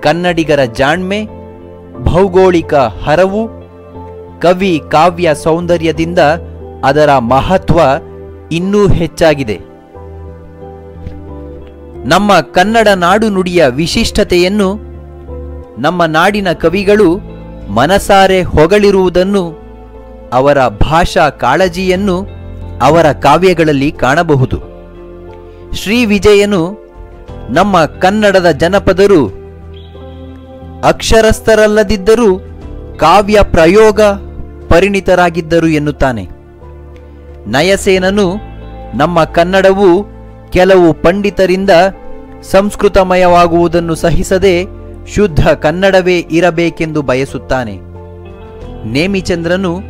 ಕನ್ನಡಿಗರ ಜಾಣ್ಮೆ, ಭೌಗೋಳಿಕ ಹರವು, ಕವಿ ಕಾವ್ಯ ಸೌಂದರ್ಯದಿಂದ ಅದರ ಮಹತ್ವ ಇನ್ನೂ ಹೆಚ್ಚಾಗಿದೆ. ನಮ್ಮ ಕನ್ನಡ ನಾಡು ನುಡಿಯ ವಿಶಿಷ್ಟತೆಯನ್ನು ನಮ್ಮ ನಾಡಿನ ಕವಿಗಳು ಮನಸಾರೆ ಹೊಗಳಿರುವುದನ್ನು, ಅವರ ಭಾಷಾ ಕಾಳಜಿಯನ್ನು ಅವರ ಕಾವ್ಯಗಳಲ್ಲಿ ಕಾಣಬಹುದು. ಶ್ರೀ ವಿಜಯನು ನಮ್ಮ ಕನ್ನಡದ ಜನಪದರು ಅಕ್ಷರಸ್ಥರಲ್ಲದಿದ್ದರೂ ಕಾವ್ಯ ಪ್ರಯೋಗ ಪರಿಣಿತರಾಗಿದ್ದರು ಎನ್ನುತ್ತಾನೆ. ನಯಸೇನನು ನಮ್ಮ ಕನ್ನಡವು ಕೆಲವು ಪಂಡಿತರಿಂದ ಸಂಸ್ಕೃತಮಯವಾಗುವುದನ್ನು ಸಹಿಸದೆ ಶುದ್ಧ ಕನ್ನಡವೇ ಇರಬೇಕೆಂದು ಬಯಸುತ್ತಾನೆ. ನೇಮಿಚಂದ್ರನು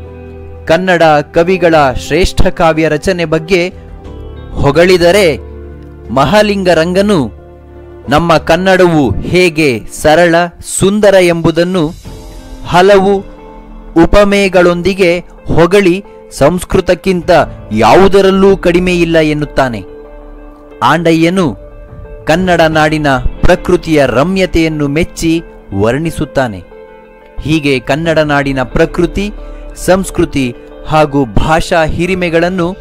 ಕನ್ನಡ ಕವಿಗಳ ಶ್ರೇಷ್ಠ ಕಾವ್ಯ ರಚನೆ ಬಗ್ಗೆ ಹೊಗಳಿದರೆ, ಮಹಾಲಿಂಗರಂಗನು ನಮ್ಮ ಕನ್ನಡವು ಹೇಗೆ ಸರಳ ಸುಂದರ ಎಂಬುದನ್ನು ಹಲವು ಉಪಮೆಗಳೊಂದಿಗೆ ಹೊಗಳಿ ಸಂಸ್ಕೃತಕ್ಕಿಂತ ಯಾವುದರಲ್ಲೂ ಕಡಿಮೆಯಿಲ್ಲ ಎನ್ನುತ್ತಾನೆ. ಆಂಡಯ್ಯನು ಕನ್ನಡ ನಾಡಿನ ಪ್ರಕೃತಿಯ ರಮ್ಯತೆಯನ್ನು ಮೆಚ್ಚಿ ವರ್ಣಿಸುತ್ತಾನೆ. ಹೀಗೆ ಕನ್ನಡ ನಾಡಿನ ಪ್ರಕೃತಿ, ಸಂಸ್ಕೃತಿ ಹಾಗೂ ಭಾಷಾ ಹಿರಿಮೆಗಳನ್ನು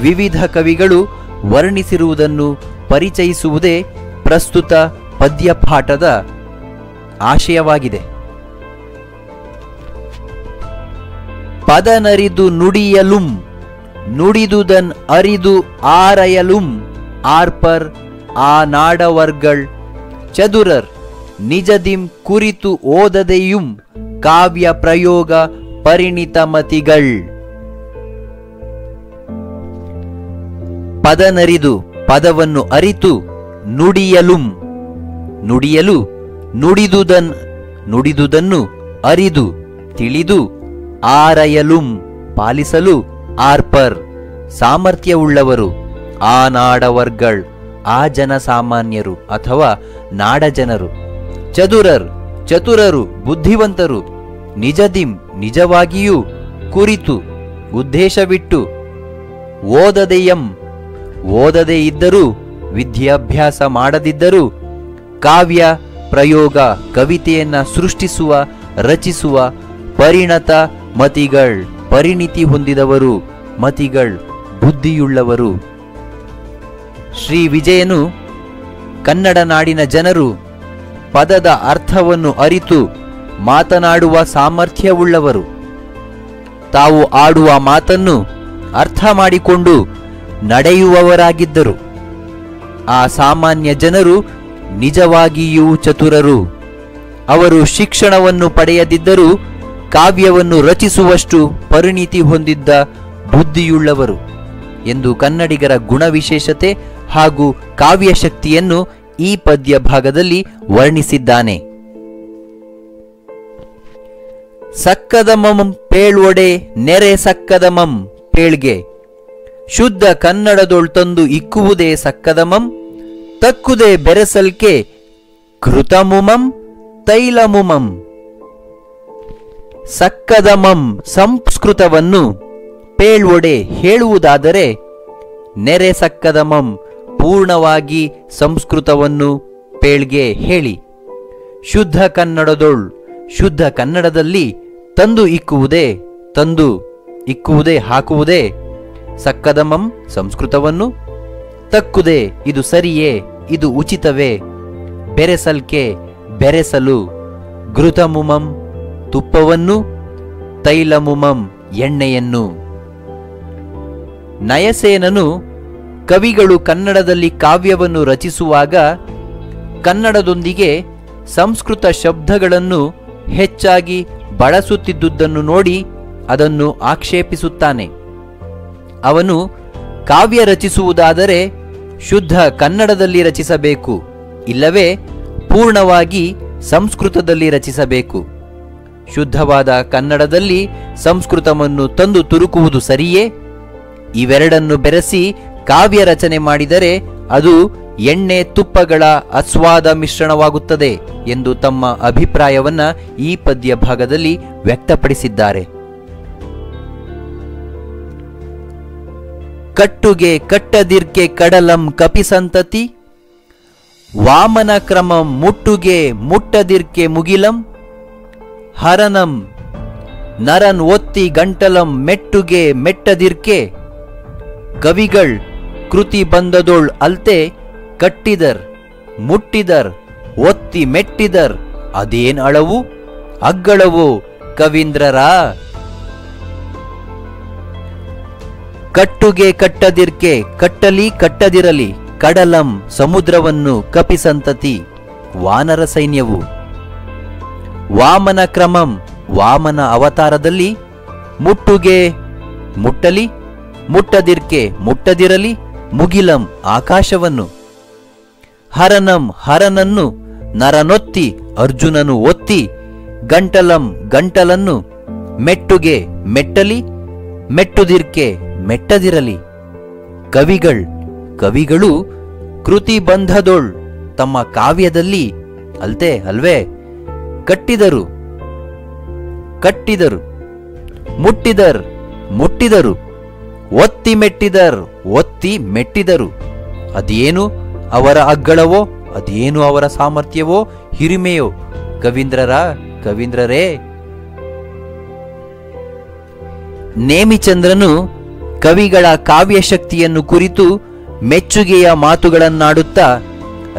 ವಿವಿಧ ಕವಿಗಳು ವರ್ಣಿಸಿರುವುದನ್ನು ಪರಿಚಯಿಸುವುದೇ ಪ್ರಸ್ತುತ ಪದ್ಯಪಾಠದ ಆಶಯವಾಗಿದೆ. ಪದನರಿದು ನುಡಿಯಲುಂ ನುಡಿದುದನ್ ಅರಿದು ಆರಯಲುಂ ಆರ್ಪರ್ ಆ ನಾಡವರ್ಗಳ್ ಚದುರರ್ ನಿಜದಿಂ ಕುರಿತು ಓದದೆಯುಂ ಕಾವ್ಯ ಪ್ರಯೋಗ ಪರಿಣಿತಮತಿಗಳ್. ಪದನರಿದು ಪದವನ್ನು ಅರಿತು ನುಡಿಯಲುಂ ನುಡಿಯಲು ನುಡಿದುದನ್ನು ಅರಿದು ತಿಳಿದು ಆರಯಲುಂ ಪಾಲಿಸಲು ಆರ್ಪರ್ ಸಾಮರ್ಥ್ಯವುಳ್ಳವರು ಆ ನಾಡವರ್ಗಳ್ ಆ ಜನಸಾಮಾನ್ಯರು ಅಥವಾ ನಾಡಜನರು ಚತುರರು ಬುದ್ಧಿವಂತರು ನಿಜದಿಂ ನಿಜವಾಗಿಯೂ ಕುರಿತು ಉದ್ದೇಶವಿಟ್ಟು ಓದದೆ ಇದ್ದರೂ ವಿದ್ಯಾಭ್ಯಾಸ ಮಾಡದಿದ್ದರೂ ಕಾವ್ಯ ಪ್ರಯೋಗ ಕವಿತೆಯನ್ನ ಸೃಷ್ಟಿಸುವ ರಚಿಸುವ ಪರಿಣತ ಮತಿಗಳ್ ಪರಿಣಿತಿ ಹೊಂದಿದವರು ಮತಿಗಳ್ ಬುದ್ಧಿಯುಳ್ಳವರು. ಶ್ರೀ ವಿಜಯನು ಕನ್ನಡ ನಾಡಿನ ಜನರು ಪದದ ಅರ್ಥವನ್ನು ಅರಿತು ಮಾತನಾಡುವ ಸಾಮರ್ಥ್ಯವುಳ್ಳವರು. ತಾವು ಆಡುವ ಮಾತನ್ನು ಅರ್ಥ ಮಾಡಿಕೊಂಡು ನಡೆಯುವವರಾಗಿದ್ದರು. ಆ ಸಾಮಾನ್ಯ ಜನರು ನಿಜವಾಗಿಯೂ ಚತುರರು. ಅವರು ಶಿಕ್ಷಣವನ್ನು ಪಡೆಯದಿದ್ದರೂ ಕಾವ್ಯವನ್ನು ರಚಿಸುವಷ್ಟು ಪರಿಣಿತಿ ಹೊಂದಿದ್ದ ಬುದ್ಧಿಯುಳ್ಳವರು ಎಂದು ಕನ್ನಡಿಗರ ಗುಣವಿಶೇಷತೆ ಹಾಗೂ ಕಾವ್ಯಶಕ್ತಿಯನ್ನು ಈ ಪದ್ಯ ಭಾಗದಲ್ಲಿ ವರ್ಣಿಸಿದ್ದಾನೆ. ಸಕ್ಕದಮಂ ಪೇಳ್ವೊಡೆ ನೆರೆ ಸಕ್ಕದಮಂ ಪೇಳ್ಗೆ ಶುದ್ಧ ಕನ್ನಡದೊಳ್ತಂದು ಇಕ್ಕುವುದೇ ಸಕ್ಕದಮಂ ತಕ್ಕುದೇ ಬೆರೆಸಲ್ಕೆ ಕೃತಮುಮಂ ತೈಲಮುಮಂ. ಸಕ್ಕದಮಂ ಸಂಸ್ಕೃತವನ್ನು ಪೇಳ್ವೊಡೆ ಹೇಳುವುದಾದರೆ, ನೆರೆ ಸಕ್ಕದಮಂ ಪೂರ್ಣವಾಗಿ ಸಂಸ್ಕೃತವನ್ನು ಪೇಳ್ಗೆ ಹೇಳಿ ಶುದ್ಧ ಕನ್ನಡದಲ್ಲಿ ತಂದು ಇಕ್ಕುವುದೇ ಹಾಕುವುದೇ ಸಕ್ಕದಮಂ ಸಂಸ್ಕೃತವನ್ನು, ತಕ್ಕುದೇ ಇದು ಸರಿಯೇ ಇದು ಉಚಿತವೇ, ಬೆರೆಸಲ್ಕೆ ಬೆರೆಸಲು, ಘೃತಮುಮಂ ತುಪ್ಪವನ್ನು, ತೈಲಮುಮಂ ಎಣ್ಣೆಯನ್ನು. ನಯಸೇನನು ಕವಿಗಳು ಕನ್ನಡದಲ್ಲಿ ಕಾವ್ಯವನ್ನು ರಚಿಸುವಾಗ ಕನ್ನಡದೊಂದಿಗೆ ಸಂಸ್ಕೃತ ಶಬ್ದಗಳನ್ನು ಹೆಚ್ಚಾಗಿ ಬಳಸುತ್ತಿದ್ದುದನ್ನು ನೋಡಿ ಅದನ್ನು ಆಕ್ಷೇಪಿಸುತ್ತಾನೆ. ಅವನು ಕಾವ್ಯ ರಚಿಸುವುದಾದರೆ ಶುದ್ಧ ಕನ್ನಡದಲ್ಲಿ ರಚಿಸಬೇಕು, ಇಲ್ಲವೇ ಪೂರ್ಣವಾಗಿ ಸಂಸ್ಕೃತದಲ್ಲಿ ರಚಿಸಬೇಕು. ಶುದ್ಧವಾದ ಕನ್ನಡದಲ್ಲಿ ಸಂಸ್ಕೃತವನ್ನು ತಂದು ತುರುಕುವುದು ಸರಿಯೇ? ಇವೆರಡನ್ನು ಬೆರೆಸಿ ಕಾವ್ಯ ರಚನೆ ಮಾಡಿದರೆ ಅದು ಎಣ್ಣೆ ತುಪ್ಪಗಳ ಅಸ್ವಾದ ಮಿಶ್ರಣವಾಗುತ್ತದೆ ಎಂದು ತಮ್ಮ ಅಭಿಪ್ರಾಯವನ್ನ ಈ ಪದ್ಯ ಭಾಗದಲ್ಲಿ ವ್ಯಕ್ತಪಡಿಸಿದ್ದಾರೆ. ಕಟ್ಟುಗೆ ಕಟ್ಟದಿರ್ಕೆ ಕಡಲಂ ಕಪಿಸಂತತಿ, ವಾಮನ ಕ್ರಮಂ ಮುಟ್ಟುಗೆ ಮುಟ್ಟದಿರ್ಕೆ ಮುಗಿಲಂ, ಹರನಂ ನರನ್ ಒತ್ತಿ ಗಂಟಲಂ ಮೆಟ್ಟುಗೆ ಮೆಟ್ಟದಿರ್ಕೆ, ಕವಿಗಳ್ ಕೃತಿ ಬಂದದೊಳ್ ಅಲ್ತೆ ಕಟ್ಟಿದರ್ ಮುಟ್ಟಿದರ್ ಒತ್ತಿ ಮೆಟ್ಟಿದರ್ ಅದೇನ್ ಅಳವು ಅಗ್ಗಳವು ಕವೀಂದ್ರರ. ಕಟ್ಟುಗೆ ಕಟ್ಟದಿರ್ಕೆ ಕಟ್ಟಲಿ ಕಟ್ಟದಿರಲಿ, ಕಡಲಂ ಸಮುದ್ರವನ್ನು ಕಪಿಸಂತತಿ ವಾನರ ಸೈನ್ಯವು, ವಾಮನ ಕ್ರಮಂ ವಾಮನ ಅವತಾರದಲ್ಲಿ, ಮುಟ್ಟುಗೆ ಮುಟ್ಟಲಿ ಮುಟ್ಟದಿರ್ಕೆ ಮುಟ್ಟದಿರಲಿ, ಮುಗಿಲಂ ಆಕಾಶವನ್ನು, ಹರನಂ ಹರನನ್ನು ನರನೊತ್ತಿ ಅರ್ಜುನನು ಒತ್ತಿ, ಗಂಟಲಂ ಗಂಟಲನ್ನು ಮೆಟ್ಟುಗೆ ಮೆಟ್ಟಲಿ ಮೆಟ್ಟುದಿರ್ಕೆ ಮೆಟ್ಟದಿರಲಿ, ಕವಿಗಳು ಕೃತಿ ಬಂಧದೊಳ್ ತಮ್ಮ ಕಾವ್ಯದಲ್ಲಿ ಅಲ್ತೆ ಅಲ್ವೇ ಕಟ್ಟಿದರು ಮುಟ್ಟಿದರು ಒತ್ತಿ ಮೆಟ್ಟಿದರು ಅದೇನು ಅವರ ಅಗ್ಗಳವೋ ಅದೇನು ಅವರ ಸಾಮರ್ಥ್ಯವೋ ಹಿರಿಮೆಯೋ ಕವೀಂದ್ರರೇ. ನೇಮಿಚಂದ್ರನು ಕವಿಗಳ ಕಾವ್ಯಶಕ್ತಿಯನ್ನು ಕುರಿತು ಮೆಚ್ಚುಗೆಯ ಮಾತುಗಳನ್ನಾಡುತ್ತಾ,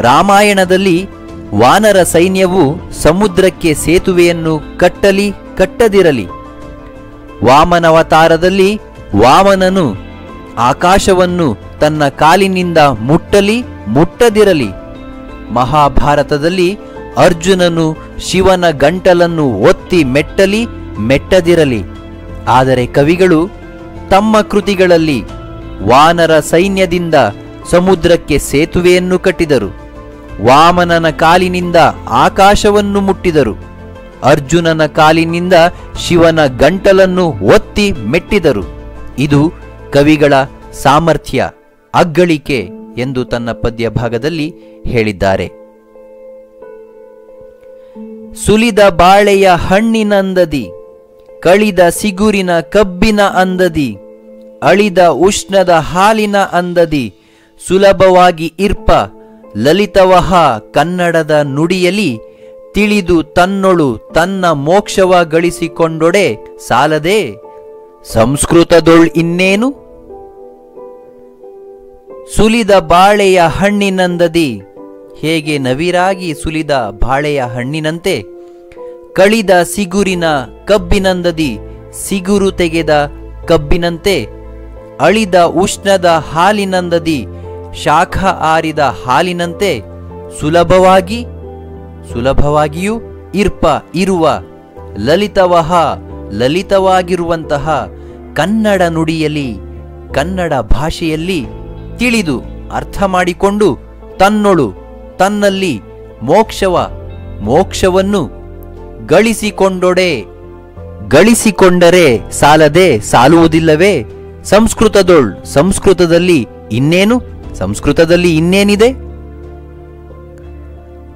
ರಾಮಾಯಣದಲ್ಲಿ ವಾನರ ಸೈನ್ಯವು ಸಮುದ್ರಕ್ಕೆ ಸೇತುವೆಯನ್ನು ಕಟ್ಟಲಿ ಕಟ್ಟದಿರಲಿ, ವಾಮನವತಾರದಲ್ಲಿ ವಾಮನನು ಆಕಾಶವನ್ನು ತನ್ನ ಕಾಲಿನಿಂದ ಮುಟ್ಟಲಿ ಮುಟ್ಟದಿರಲಿ, ಮಹಾಭಾರತದಲ್ಲಿ ಅರ್ಜುನನು ಶಿವನ ಗಂಟಲನ್ನು ಒತ್ತಿ ಮೆಟ್ಟಲಿ ಮೆಟ್ಟದಿರಲಿ. ಆದರೆ ಕವಿಗಳು ತಮ್ಮ ಕೃತಿಗಳಲ್ಲಿ ವಾನರ ಸೈನ್ಯದಿಂದ ಸಮುದ್ರಕ್ಕೆ ಸೇತುವೆಯನ್ನು ಕಟ್ಟಿದರು, ವಾಮನನ ಕಾಲಿನಿಂದ ಆಕಾಶವನ್ನು ಮುಟ್ಟಿದರು, ಅರ್ಜುನನ ಕಾಲಿನಿಂದ ಶಿವನ ಗಂಟಲನ್ನು ಒತ್ತಿ ಮೆಟ್ಟಿದರು. ಇದು ಕವಿಗಳ ಸಾಮರ್ಥ್ಯ, ಅಗ್ಗಳಿಕೆ ಎಂದು ತನ್ನ ಪದ್ಯ ಭಾಗದಲ್ಲಿ ಹೇಳಿದ್ದಾರೆ. ಸುಲಿದ ಬಾಳೆಯ ಹಣ್ಣಿನಂದದಿ, ಕಳಿದ ಸಿಗುರಿನ ಕಬ್ಬಿನ ಅಂದದಿ, ಅಳಿದ ಉಷ್ಣದ ಹಾಲಿನ ಅಂದದಿ, ಸುಲಭವಾಗಿ ಇರ್ಪ ಲಲಿತವಹ ಕನ್ನಡದ ನುಡಿಯಲಿ, ತಿಳಿದು ತನ್ನೊಳು ತನ್ನ ಮೋಕ್ಷವ ಗಳಿಸಿಕೊಂಡೊಡೆ ಸಾಲದೆ ಸಂಸ್ಕೃತದೊಳ್ ಇನ್ನೇನು. ಸುಲಿದ ಬಾಳೆಯ ಹಣ್ಣಿನಂದದಿ, ಹೇಗೆ ನವಿರಾಗಿ ಸುಲಿದ ಬಾಳೆಯ ಹಣ್ಣಿನಂತೆ, ಕಳಿದ ಸಿಗುರಿನ ಕಬ್ಬಿನಂದದಿ, ಸಿಗುರು ತೆಗೆದ ಕಬ್ಬಿನಂತೆ, ಅಳಿದ ಉಷ್ಣದ ಹಾಲಿನಂದದಿ, ಶಾಖ ಆರಿದ ಹಾಲಿನಂತೆ, ಸುಲಭವಾಗಿಯೂ ಇರುವ ಲಲಿತವಹ ಲಲಿತವಾಗಿರುವಂತಹ ಕನ್ನಡ ನುಡಿಯಲ್ಲಿ ಕನ್ನಡ ಭಾಷೆಯಲ್ಲಿ ತಿಳಿದು ಅರ್ಥ ಮಾಡಿಕೊಂಡು ತನ್ನೊಳು ತನ್ನಲ್ಲಿ ಮೋಕ್ಷವನ್ನು ಗಳಿಸಿಕೊಂಡರೆ ಸಾಲದೆ ಸಾಲುವುದಿಲ್ಲವೇ. ಸಂಸ್ಕೃತದಲ್ಲಿ ಇನ್ನೇನಿದೆ.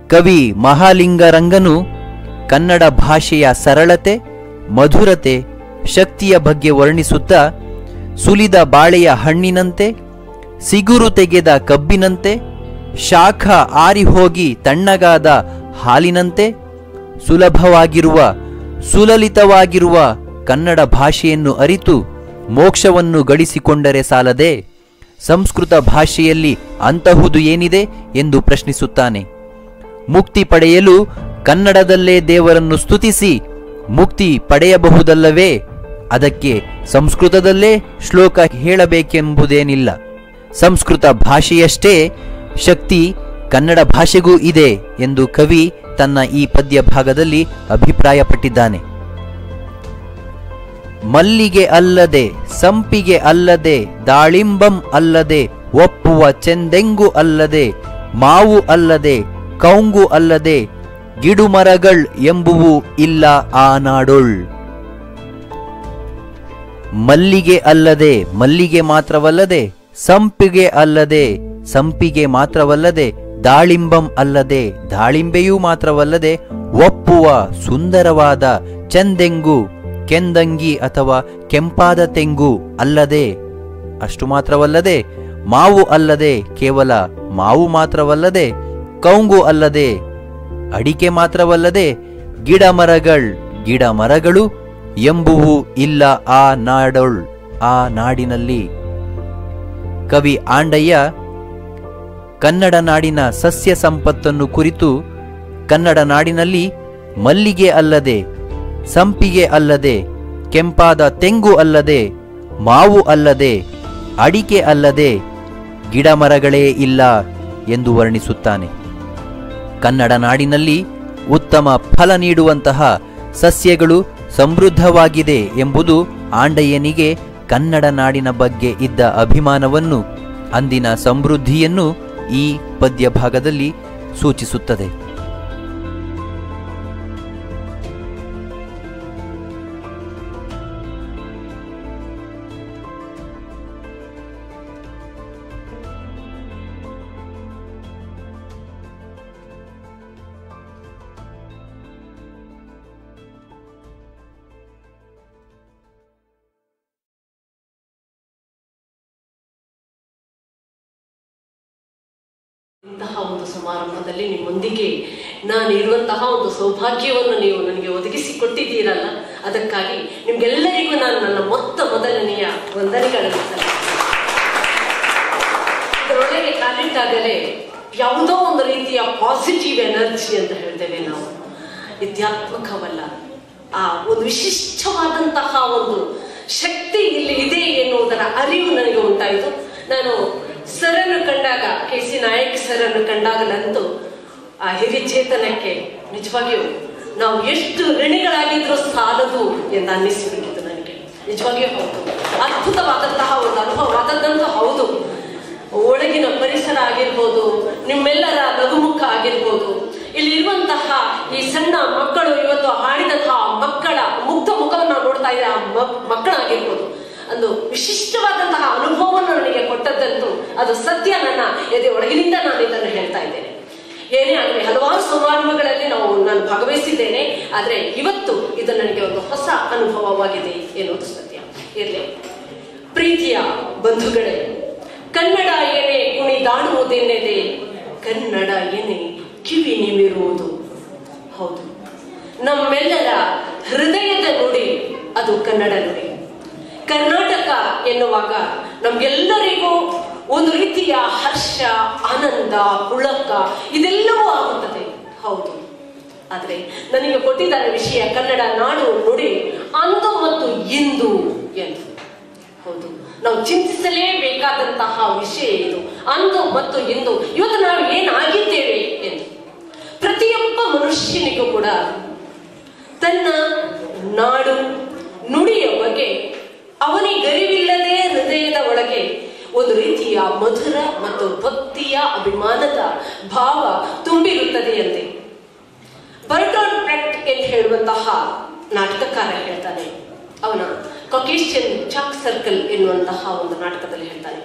ಕವಿ ಮಹಾಲಿಂಗರಂಗನು ಕನ್ನಡ ಭಾಷೆಯ ಸರಳತೆ, ಮಧುರತೆ, ಶಕ್ತಿಯ ಬಗ್ಗೆ ವರ್ಣಿಸುತ್ತಾ, ಸುಲಿದ ಬಾಳೆಯ ಹಣ್ಣಿನಂತೆ, ಸಿಗುರು ತೆಗೆದ ಕಬ್ಬಿನಂತೆ, ಶಾಖ ಆರಿಹೋಗಿ ತಣ್ಣಗಾದ ಹಾಲಿನಂತೆ, ಸುಲಲಿತವಾಗಿರುವ ಕನ್ನಡ ಭಾಷೆಯನ್ನು ಅರಿತು ಮೋಕ್ಷವನ್ನು ಗಳಿಸಿಕೊಂಡರೆ ಸಾಲದೆ ಸಂಸ್ಕೃತ ಭಾಷೆಯಲ್ಲಿ ಅಂತಹುದು ಏನಿದೆ ಎಂದು ಪ್ರಶ್ನಿಸುತ್ತಾನೆ. ಮುಕ್ತಿ ಪಡೆಯಲು ಕನ್ನಡದಲ್ಲೇ ದೇವರನ್ನು ಸ್ತುತಿಸಿ ಮುಕ್ತಿ ಪಡೆಯಬಹುದಲ್ಲವೇ? ಅದಕ್ಕೆ ಸಂಸ್ಕೃತದಲ್ಲೇ ಶ್ಲೋಕ ಹೇಳಬೇಕೆಂಬುದೇನಿಲ್ಲ. ಸಂಸ್ಕೃತ ಭಾಷೆಯಷ್ಟೇ ಶಕ್ತಿ ಕನ್ನಡ ಭಾಷೆಗೂ ಇದೆ ಎಂದು ಕವಿ ತನ್ನ ಈ ಪದ್ಯ ಭಾಗದಲ್ಲಿ ಅಭಿಪ್ರಾಯಪಟ್ಟಿದ್ದಾನೆ. ಮಲ್ಲಿಗೆ ಅಲ್ಲದೆ, ಸಂಪಿಗೆ ಅಲ್ಲದೆ, ದಾಳಿಂಬಂ ಅಲ್ಲದೆ, ಒಪ್ಪುವ ಚೆಂದೆಂಗು ಅಲ್ಲದೆ, ಮಾವು ಅಲ್ಲದೆ, ಕೌಂಗು ಅಲ್ಲದೆ, ಗಿಡುಮರಗಳ್ ಎಂಬುವು ಇಲ್ಲ ಆ ನಾಡೊಳ್. ಮಲ್ಲಿಗೆ ಅಲ್ಲದೆ, ಮಲ್ಲಿಗೆ ಮಾತ್ರವಲ್ಲದೆ, ಸಂಪಿಗೆ ಅಲ್ಲದೆ, ಸಂಪಿಗೆ ಮಾತ್ರವಲ್ಲದೆ ದಾಳಿಂಬಂ ಅಲ್ಲದೆ ದಾಳಿಂಬೆಯೂ ಮಾತ್ರವಲ್ಲದೆ ಒಪ್ಪುವ ಸುಂದರವಾದ ಚಂದೆಂಗು ಕೆಂದಂಗಿ ಅಥವಾ ಕೆಂಪಾದ ತೆಂಗು ಅಲ್ಲದೆ, ಅಷ್ಟು ಮಾತ್ರವಲ್ಲದೆ ಮಾವು ಅಲ್ಲದೆ ಕೇವಲ ಮಾವು ಮಾತ್ರವಲ್ಲದೆ ಕೌಂಗು ಅಲ್ಲದೆ ಅಡಿಕೆ ಮಾತ್ರವಲ್ಲದೆ ಗಿಡಮರಗಳು ಎಂಬುವು ಇಲ್ಲ ಆ ನಾಡಿನಲ್ಲಿ. ಕವಿ ಆಂಡಯ್ಯ ಕನ್ನಡ ನಾಡಿನ ಸಸ್ಯ ಸಂಪತ್ತನ್ನು ಕುರಿತು ಕನ್ನಡ ನಾಡಿನಲ್ಲಿ ಮಲ್ಲಿಗೆ ಅಲ್ಲದೆ ಸಂಪಿಗೆ ಅಲ್ಲದೆ ಕೆಂಪಾದ ತೆಂಗು ಅಲ್ಲದೆ ಮಾವು ಅಲ್ಲದೆ ಅಡಿಕೆ ಅಲ್ಲದೆ ಗಿಡಮರಗಳೇ ಇಲ್ಲ ಎಂದು ವರ್ಣಿಸುತ್ತಾನೆ. ಕನ್ನಡ ನಾಡಿನಲ್ಲಿ ಉತ್ತಮ ಫಲ ನೀಡುವಂತಹ ಸಸ್ಯಗಳು ಸಮೃದ್ಧವಾಗಿದೆ ಎಂಬುದು ಆಂಡಯ್ಯನಿಗೆ ಕನ್ನಡ ನಾಡಿನ ಬಗ್ಗೆ ಇದ್ದ ಅಭಿಮಾನವನ್ನು, ಅಂದಿನ ಸಮೃದ್ಧಿಯನ್ನು ಈ ಪದ್ಯ ಭಾಗದಲ್ಲಿ ಸೂಚಿಸುತ್ತದೆ. ಇಂತಹ ಒಂದು ಸಮಾರಂಭದಲ್ಲಿ ನಿಮ್ಮೊಂದಿಗೆ ನಾನು ಇರುವಂತಹ ಒಂದು ಸೌಭಾಗ್ಯವನ್ನು ನೀವು ನನಗೆ ಒದಗಿಸಿಕೊಟ್ಟಿದ್ದೀರಲ್ಲ, ಅದಕ್ಕಾಗಿ ನಿಮ್ಗೆಲ್ಲರಿಗೂ ನಾನು ನನ್ನ ಮೊದಲನೆಯ ವಂದನೆಗಳನ್ನು ಇದರೊಳಗೆ ಕಾಲಿಟ್ಟಾಗಲೇ ಯಾವುದೋ ಒಂದು ರೀತಿಯ ಪಾಸಿಟಿವ್ ಎನರ್ಜಿ ಅಂತ ಹೇಳ್ತೇವೆ ನಾವು, ವಿದ್ಯಾತ್ಮಕವಲ್ಲ, ಆ ಒಂದು ವಿಶಿಷ್ಟವಾದಂತಹ ಒಂದು ಶಕ್ತಿ ಇಲ್ಲಿ ಇದೆ ಎನ್ನುವುದರ ಅರಿವು ನನಗೆ ಉಂಟಾಯಿತು. ನಾನು ಸರನ್ನು ಕಂಡಾಗ, ಕೆ.ಸಿ. ನಾಯಕ್ ಸರನ್ನು ಕಂಡಾಗಲಂತೂ ಆ ಹಿರಿಚೇತನಕ್ಕೆ ನಿಜವಾಗಿಯೂ ನಾವು ಎಷ್ಟು ಋಣಿಗಳಾಗಿದ್ರೂ ಸಾಲದು ಎಂದು ಅನ್ನಿಸಿಬಿಟ್ಟಿತ್ತು ನನಗೆ. ನಿಜವಾಗಿಯೂ ಹೌದು, ಅದ್ಭುತವಾದಂತಹ ಒಂದು ಅನುಭವವಾದದ್ದಂತೂ ಹೌದು. ಒಳಗಿನ ಪರಿಸರ ಆಗಿರ್ಬೋದು, ನಿಮ್ಮೆಲ್ಲರ ನಗುಮುಖ ಆಗಿರ್ಬೋದು, ಇಲ್ಲಿರುವಂತಹ ಈ ಸಣ್ಣ ಮಕ್ಕಳು ಇವತ್ತು ಹಾಡಿದಂತಹ ಮಕ್ಕಳ ಮುಗ್ಧ ಮುಖವನ್ನು ನಾವು ನೋಡ್ತಾ ಇದ್ದೆ, ಆ ಮಕ್ಕಳಾಗಿರ್ಬೋದು, ಒಂದು ವಿಶಿಷ್ಟವಾದಂತಹ ಅನುಭವವನ್ನು ನನಗೆ ಕೊಟ್ಟದ್ದಂತೂ ಅದು ಸತ್ಯ. ನನ್ನ ಎದೆ ಒಳಗಿನಿಂದ ನಾನು ಇದನ್ನು ಹೇಳ್ತಾ ಇದ್ದೇನೆ. ಏನೇ ಆಗಲಿ, ಹಲವಾರು ಸಮಾರಂಭಗಳಲ್ಲಿ ನಾನು ಭಾಗವಹಿಸಿದ್ದೇನೆ, ಆದರೆ ಇವತ್ತು ಇದು ನನಗೆ ಒಂದು ಹೊಸ ಅನುಭವವಾಗಿದೆ ಎನ್ನುವುದು ಸತ್ಯ. ಇರಲಿ, ಪ್ರೀತಿಯ ಬಂಧುಗಳೇ, ಕನ್ನಡ ಏನೇ ಕುಣಿದಾಡುವುದೇನೆದೆ, ಕನ್ನಡ ಏನೇ ಕಿವಿ ನಿಮಿರುವುದು. ಹೌದು, ನಮ್ಮೆಲ್ಲರ ಹೃದಯದ ನುಡಿ ಅದು ಕನ್ನಡ ನುಡಿ. ಕರ್ನಾಟಕ ಎನ್ನುವಾಗ ನಮ್ಗೆಲ್ಲರಿಗೂ ಒಂದು ರೀತಿಯ ಹರ್ಷ, ಆನಂದ, ಪುಳಕ ಇದೆಲ್ಲವೂ ಆಗುತ್ತದೆ. ಹೌದು, ಆದ್ರೆ ನನಗೆ ಕೊಟ್ಟಿದ್ದಾರೆ ವಿಷಯ ಕನ್ನಡ ನಾಡು ನುಡಿ ಅಂದು ಮತ್ತು ಇಂದು ಎಂದು. ಹೌದು, ನಾವು ಚಿಂತಿಸಲೇಬೇಕಾದಂತಹ ವಿಷಯ ಇದು, ಅಂದು ಮತ್ತು ಇಂದು. ಇವತ್ತು ನಾವು ಏನಾಗಿದ್ದೇವೆ ಎಂದು ಪ್ರತಿಯೊಬ್ಬ ಮನುಷ್ಯನಿಗೂ ಕೂಡ ತನ್ನ ನಾಡು ನುಡಿಯ ಬಗ್ಗೆ ಅವನಿಗರಿವಿಲ್ಲದೆ ಹೃದಯದ ಒಳಗೆ ಒಂದು ರೀತಿಯ ಮಧುರ ಮತ್ತು ಭಕ್ತಿಯ ಅಭಿಮಾನದ ಭಾವ ತುಂಬಿರುತ್ತದೆಯಂತೆ. ಬರ್ಟೋಲ್ಡ್ ಬ್ರೆಕ್ಟ್ ಎಂದು ಹೇಳುವಂತಹ ನಾಟಕಕಾರ ಹೇಳ್ತಾನೆ, ಅವನ ಕಾಕೇಶಿಯನ್ ಚಾಕ್ ಸರ್ಕಲ್ ಎನ್ನುವಂತಹ ಒಂದು ನಾಟಕದಲ್ಲಿ ಹೇಳ್ತಾನೆ,